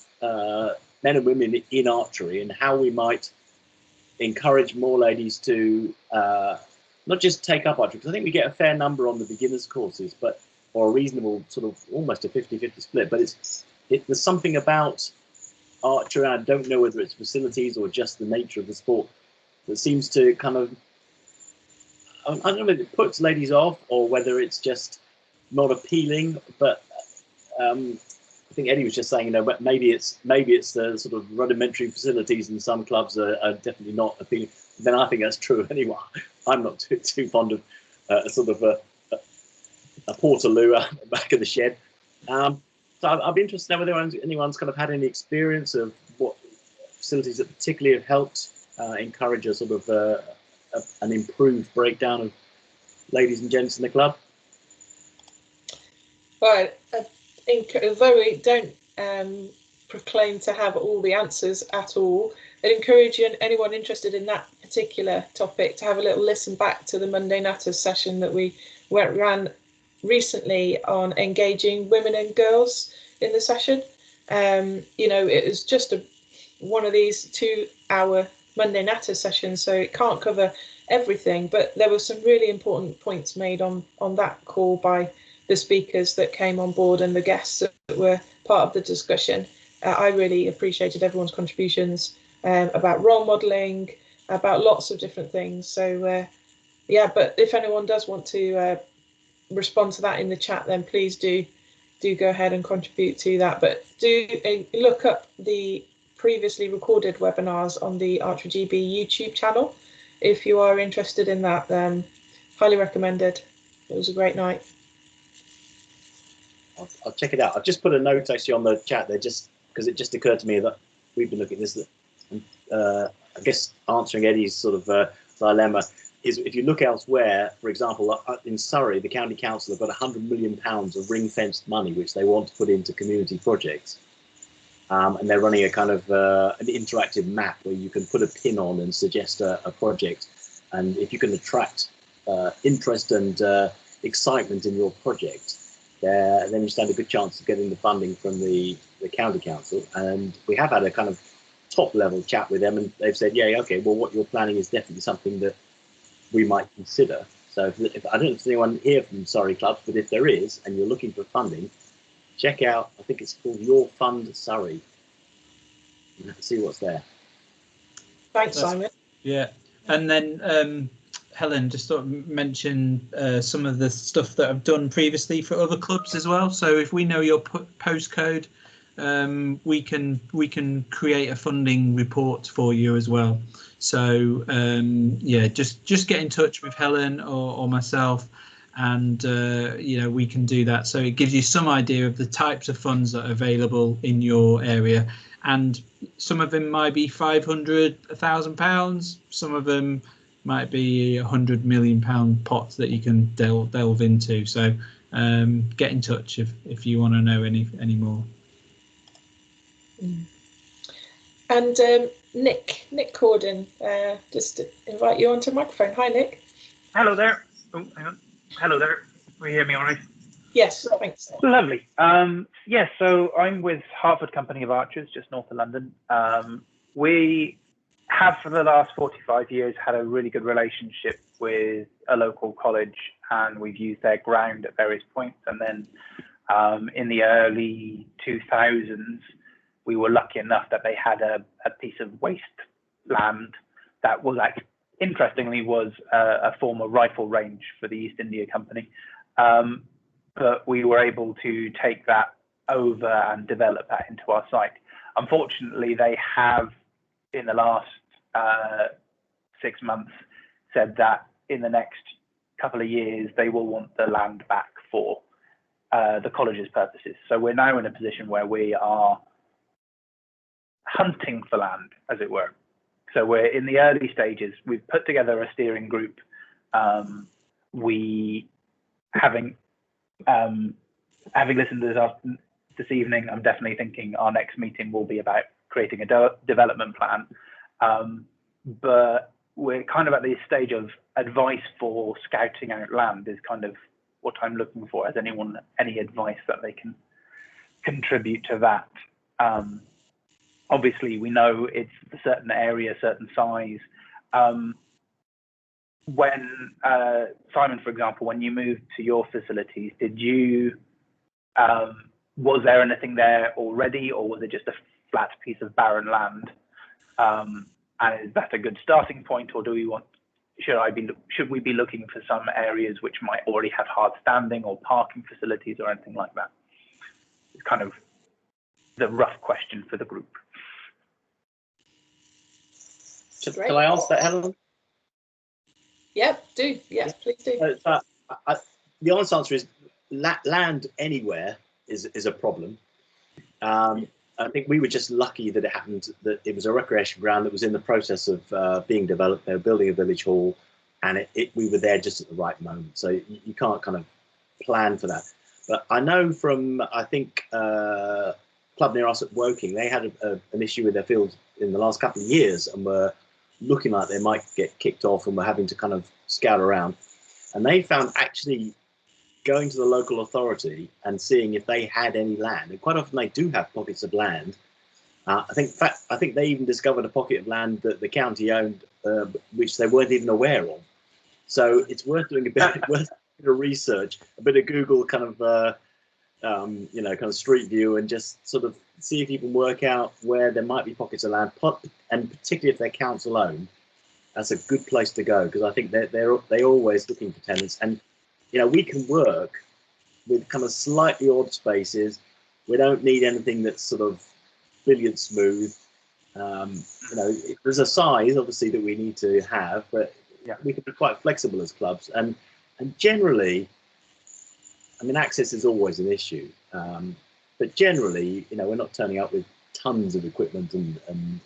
men and women in archery, and how we might encourage more ladies to not just take up archery, because I think we get a fair number on the beginners courses, or a reasonable sort of almost a 50-50 split, but there's something about archery, I don't know whether it's facilities or just the nature of the sport, that seems to kind of, I don't know if it puts ladies off or whether it's just not appealing, but I think Eddie was just saying, you know, but maybe it's the sort of rudimentary facilities in some clubs are definitely not appealing. Then I think that's true anyway. I'm not too fond of sort of a portaloo at the back of the shed. So I'd be interested to know whether anyone's kind of had any experience of what facilities that particularly have helped encourage a sort of an improved breakdown of ladies and gents in the club. Right. Although we don't proclaim to have all the answers at all, I'd encourage anyone interested in that particular topic to have a little listen back to the Monday Natters session that we ran recently on engaging women and girls in the session. You know, it was just one of these 2-hour Monday Natters sessions, so it can't cover everything, but there were some really important points made on that call by the speakers that came on board and the guests that were part of the discussion. I really appreciated everyone's contributions about role modelling, about lots of different things. So yeah, but if anyone does want to respond to that in the chat, then please do go ahead and contribute to that. But do look up the previously recorded webinars on the Archery GB YouTube channel if you are interested in that. Highly recommended. It was a great night. I'll check it out. I've just put a note actually on the chat there, just because it just occurred to me that we've been looking at this. I guess answering Eddie's sort of dilemma is, if you look elsewhere, for example, in Surrey, the county council have got £100 million of ring-fenced money which they want to put into community projects, and they're running a kind of an interactive map where you can put a pin on and suggest a project, and if you can attract interest and excitement in your project, then you stand a good chance of getting the funding from the county council. And we have had a kind of top level chat with them, and they've said, yeah, okay, well, what you're planning is definitely something that we might consider. So if I don't know if there's anyone here from Surrey clubs, but if there is and you're looking for funding, check out, I think it's called Your Fund Surrey, and see what's there. Thanks, Simon. Yeah, and then Helen just sort of mentioned some of the stuff that I've done previously for other clubs as well. So if we know your postcode, we can create a funding report for you as well. So yeah, just get in touch with Helen or myself, and you know, we can do that. So it gives you some idea of the types of funds that are available in your area, and some of them might be £500, £1,000. Some of them might be £100 million pots that you can delve into. So get in touch if you want to know any more. And Nick Corden, just invite you onto the microphone. Hi, Nick. Hello there. Oh, hang on. Hello there. Can you hear me all right? Yes, thanks. Lovely. Yes, so I'm with Hartford Company of Archers, just north of London. We have, for the last 45 years, had a really good relationship with a local college, and we've used their ground at various points. And then in the early 2000s, we were lucky enough that they had a piece of waste land that was, like, interestingly, was a former rifle range for the East India Company. But we were able to take that over and develop that into our site. Unfortunately, they have, in the last 6 months, said that in the next couple of years, they will want the land back for the college's purposes. So we're now in a position where we are hunting for land, as it were. So we're in the early stages. We've put together a steering group. Having listened to this evening, I'm definitely thinking our next meeting will be about creating a development plan. But we're kind of at this stage of advice for scouting out land is kind of what I'm looking for. Has anyone any advice that they can contribute to that? Obviously, we know it's a certain area, certain size. When Simon, for example, when you moved to your facilities, did you was there anything there already, or was it just a flat piece of barren land? And is that a good starting point, or do we want, should we be looking for some areas which might already have hard standing or parking facilities or anything like that? It's kind of the rough question for the group. Can I answer that, Helen? Yep, do. Yes, please do. The honest answer is land anywhere is a problem. I think we were just lucky that it happened, that it was a recreation ground that was in the process of being developed. They were building a village hall, and we were there just at the right moment. So you can't kind of plan for that. But I know from, I think, club near us at Woking, they had an issue with their field in the last couple of years and were looking like they might get kicked off and were having to kind of scout around. And they found actually going to the local authority and seeing if they had any land, and quite often they do have pockets of land. I think they even discovered a pocket of land that the county owned, which they weren't even aware of. So it's worth doing a bit of research, a bit of Google kind of kind of street view, and just sort of see if you can work out where there might be pockets of land, and particularly if they're council owned. That's a good place to go, because I think they're always looking for tenants. And we can work with kind of slightly odd spaces. We don't need anything that's sort of billiard smooth. There's a size obviously that we need to have, but we can be quite flexible as clubs. And generally, I mean, access is always an issue, but generally, we're not turning up with tons of equipment and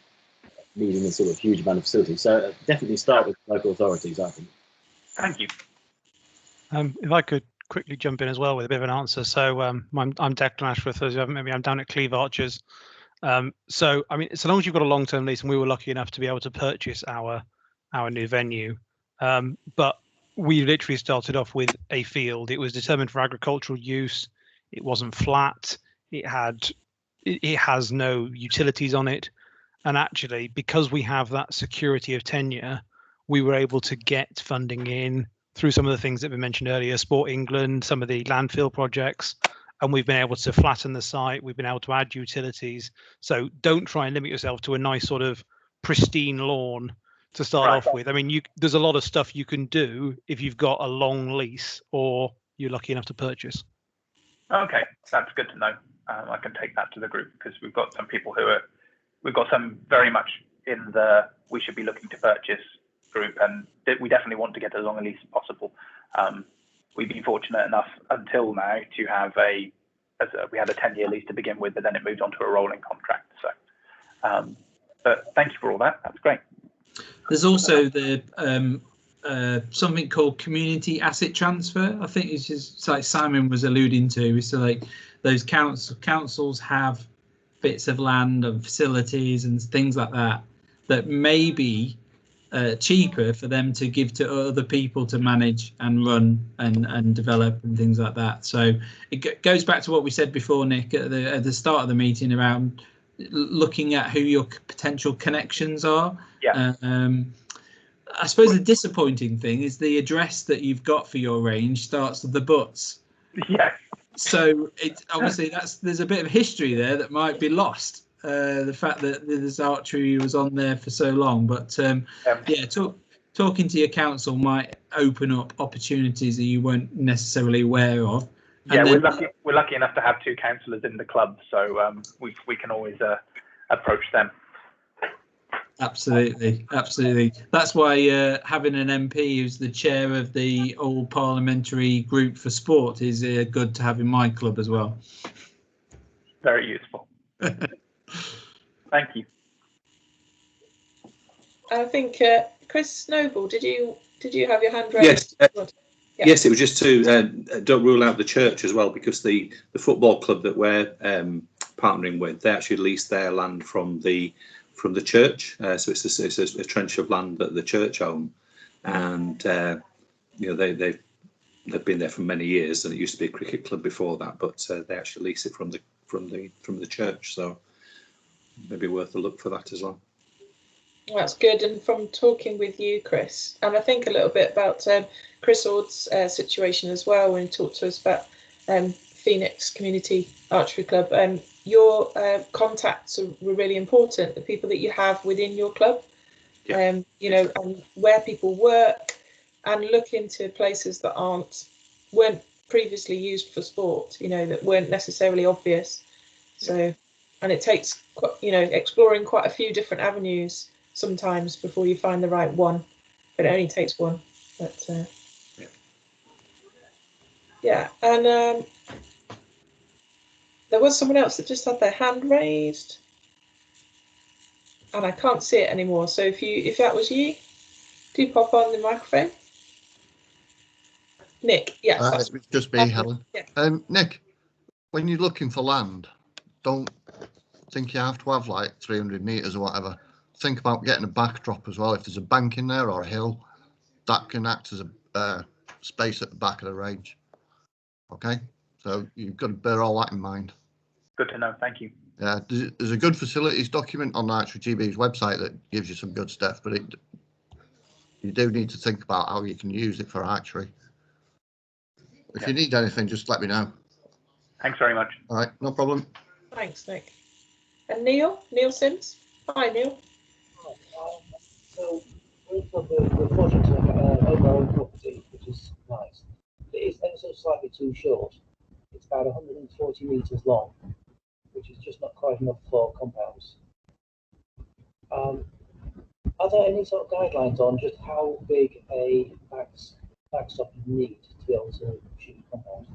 needing a sort of huge amount of facilities. So definitely start with local authorities, I think. Thank you. If I could quickly jump in as well with a bit of an answer. So I'm Declan Ashworth. As you haven't met me, I'm down at Cleve Archers. So I mean, so long as you've got a long-term lease, and we were lucky enough to be able to purchase our new venue, but we literally started off with a field. It was determined for agricultural use. It wasn't flat. It has no utilities on it. And actually, because we have that security of tenure, we were able to get funding in through some of the things that we mentioned earlier, Sport England, some of the landfill projects, and we've been able to flatten the site. We've been able to add utilities. So don't try and limit yourself to a nice sort of pristine lawn to start off with. I mean, there's a lot of stuff you can do if you've got a long lease or you're lucky enough to purchase. Okay, that's good to know. I can take that to the group, because we've got some people we've got some very much in the we should be looking to purchase group, and we definitely want to get as long a lease as possible. We've been fortunate enough until now to have we had a 10-year lease to begin with, but then it moved on to a rolling contract. So, but thank you for all that. That's great. There's also the something called community asset transfer. I think it's just like Simon was alluding to. So like those councils have bits of land and facilities and things like that may be cheaper for them to give to other people to manage and run and develop and things like that. So it goes back to what we said before, Nick, at the start of the meeting around looking at who your potential connections are. Yeah. I suppose the disappointing thing is the address that you've got for your range starts with the butts. Yeah. So it's obviously there's a bit of history there that might be lost. The fact that this archery was on there for so long, but talking to your council might open up opportunities that you weren't necessarily aware of. Yeah, we're lucky enough to have 2 councillors in the club, so we can always approach them. Absolutely. That's why having an MP who's the chair of the All Parliamentary Group for Sport is good to have in my club as well. Very useful. Thank you. I think Chris Noble, did you have your hand raised? Yes. Yes, it was just to don't rule out the church as well, because the football club that we're partnering with, they actually lease their land from the church, so it's a trench of land that the church own, and they've been there for many years, and it used to be a cricket club before that, but they actually lease it from the church, so maybe worth a look for that as well. That's good. And from talking with you, Chris, and I think a little bit about Chris Ord's situation as well, when he talked to us about Phoenix Community Archery Club, your contacts were really important, the people that you have within your club. Yeah. you know, and where people work, and look into places that weren't previously used for sport, you know, that weren't necessarily obvious. So, and it takes, you know, exploring quite a few different avenues sometimes before you find the right one. But it only takes one. But yeah, and there was someone else that just had their hand raised, and I can't see it anymore. So if that was you, do pop on the microphone. Nick, yeah. It's just me, Helen. Yeah. Nick, when you're looking for land, don't think you have to have like 300 meters or whatever. Think about getting a backdrop as well. If there's a bank in there or a hill, that can act as a space at the back of the range. Okay, so you've got to bear all that in mind. Good to know. Thank you. Yeah, there's a good facilities document on Archery GB's website that gives you some good stuff, but you do need to think about how you can use it for archery. If you need anything, just let me know. Thanks very much. All right, no problem. Thanks, Nick. And Neil Sims. Hi, Neil. So we're fortunate to own our own property, which is nice. It is ever so slightly too short. It's about 140 metres long, which is just not quite enough for compounds. Are there any sort of guidelines on just how big a backstop you need to be able to shoot compounds?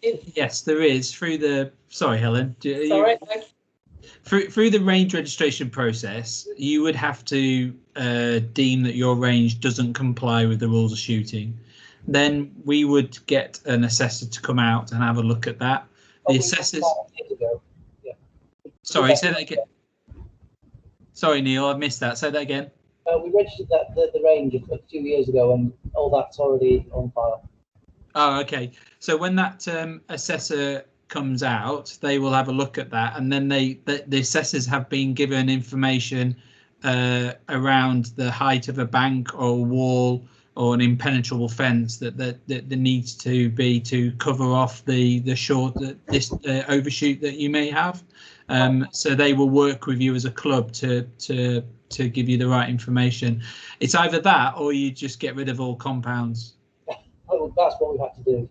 Yes, there is. Sorry, Helen. All right. Through the range registration process, you would have to deem that your range doesn't comply with the rules of shooting. Then we would get an assessor to come out and have a look at that. The assessors. Yeah. Sorry, say that again. Sorry, Neil, I missed that. Say that again. We registered the range a few years ago, and all that's already on file. Oh, okay. So when that assessor comes out, they will have a look at that, and then the assessors have been given information around the height of a bank or a wall or an impenetrable fence that needs to be to cover off the overshoot that you may have. So they will work with you as a club to give you the right information. It's either that or you just get rid of all compounds. Well, that's what we had to do.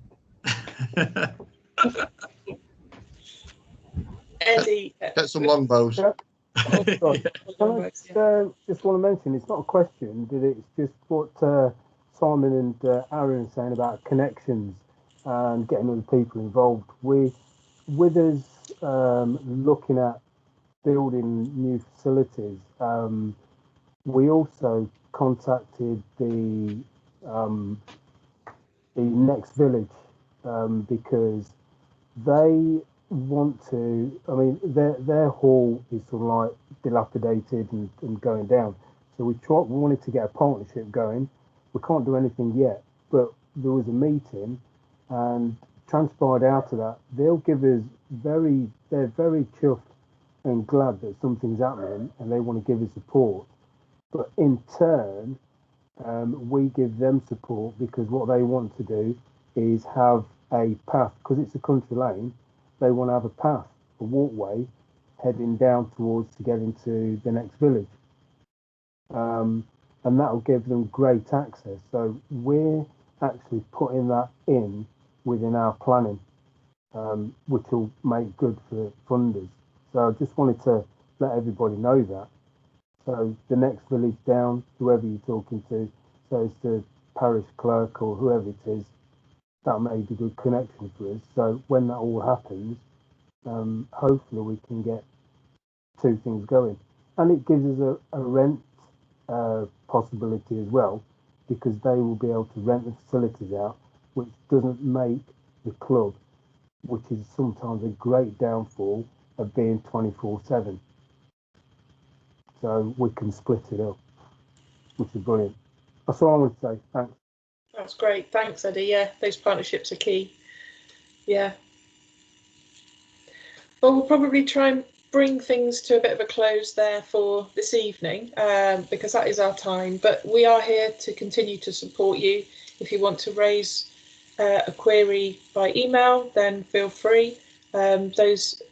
Eddie, get some longbows. Yeah. I just want to mention, it's not a question, it's just what Simon and Aaron are saying about connections and getting other people involved. With us looking at building new facilities, we also contacted the next village because they want to, I mean, their hall is sort of like dilapidated and going down. So we wanted to get a partnership going. We can't do anything yet, but there was a meeting and transpired out of that. They'll give us they're very chuffed and glad that something's happening and they want to give us support. But in turn, we give them support because what they want to do is have a path, because it's a country lane, they want to have a path, a walkway heading down towards to get into the next village. And that will give them great access. So we're actually putting that in within our planning, which will make good for funders. So I just wanted to let everybody know that. So the next village down, whoever you're talking to, so it's the parish clerk or whoever it is, that may be a good connection for us. So when that all happens, hopefully we can get two things going. And it gives us a rent possibility as well, because they will be able to rent the facilities out, which doesn't make the club, which is sometimes a great downfall of being 24/7. So we can split it up, which is brilliant. That's all I want to say. Thanks. That's great. Thanks, Eddie. Yeah, those partnerships are key. Yeah. Well, we'll probably try and bring things to a bit of a close there for this evening, because that is our time. But we are here to continue to support you. If you want to raise a query by email, then feel free. Those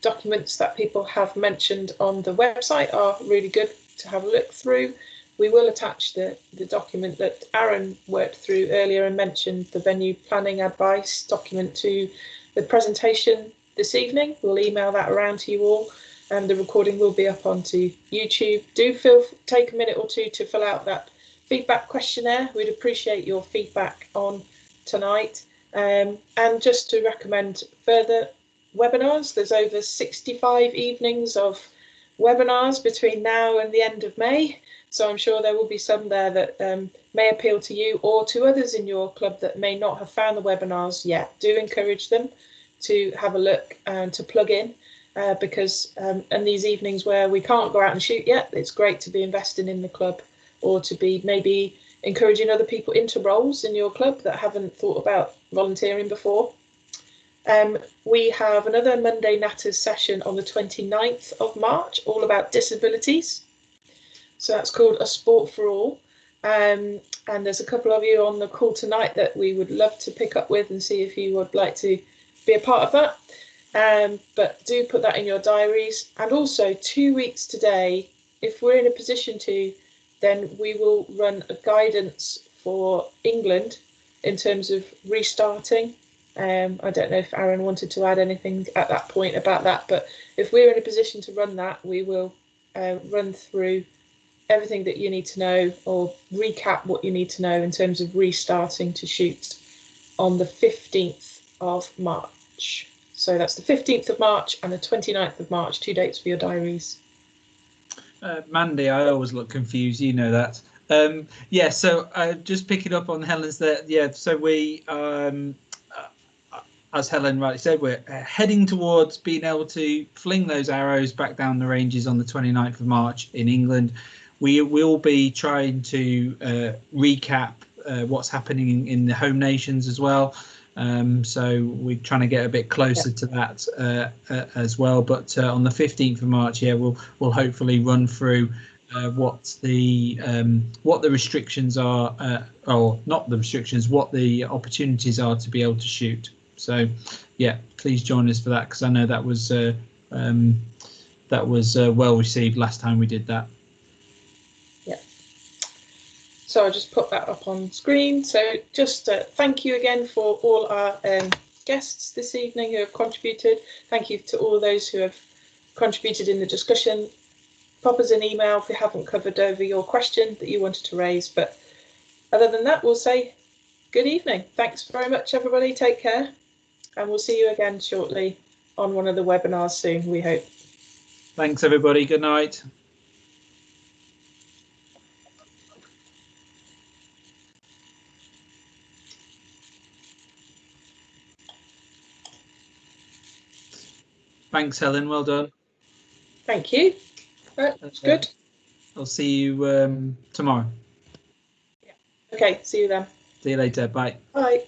documents that people have mentioned on the website are really good to have a look through. We will attach the document that Aaron worked through earlier and mentioned, the venue planning advice document, to the presentation this evening. We'll email that around to you all, and the recording will be up onto YouTube. Do take a minute or two to fill out that feedback questionnaire. We'd appreciate your feedback on tonight. And just to recommend further webinars, there's over 65 evenings of webinars between now and the end of May. So I'm sure there will be some there that may appeal to you or to others in your club that may not have found the webinars yet. Do encourage them to have a look and to plug in, because in these evenings where we can't go out and shoot yet, it's great to be investing in the club, or to be maybe encouraging other people into roles in your club that haven't thought about volunteering before. We have another Monday Natters session on the 29th of March, all about disabilities. So that's called A Sport for All. And there's a couple of you on the call tonight that we would love to pick up with and see if you would like to be a part of that. But do put that in your diaries. And also 2 weeks today, if we're in a position to, then we will run a guidance for England in terms of restarting. I don't know if Aaron wanted to add anything at that point about that, but if we're in a position to run that, we will run through everything that you need to know, or recap what you need to know in terms of restarting to shoot on the 15th of March. So that's the 15th of March and the 29th of March, 2 dates for your diaries. Mandy, I always look confused, you know that. Yeah, so just picking up on Helen's there. Yeah, so we, as Helen rightly said, we're heading towards being able to fling those arrows back down the ranges on the 29th of March in England. We will be trying to recap what's happening in the home nations as well. So we're trying to get a bit closer to that as well. But on the 15th of March, yeah, we'll hopefully run through what the restrictions are, or not the restrictions, what the opportunities are to be able to shoot. So yeah, please join us for that, because I know that was well received last time we did that. Yeah. So I'll just put that up on screen. So just thank you again for all our guests this evening who have contributed. Thank you to all those who have contributed in the discussion. Pop us an email if we haven't covered over your question that you wanted to raise. But other than that, we'll say good evening. Thanks very much, everybody. Take care. And we'll see you again shortly on one of the webinars soon, we hope. Thanks, everybody. Good night. Thanks, Helen. Well done. Thank you. That's good. I'll see you tomorrow. Okay, see you then. See you later. Bye. Bye.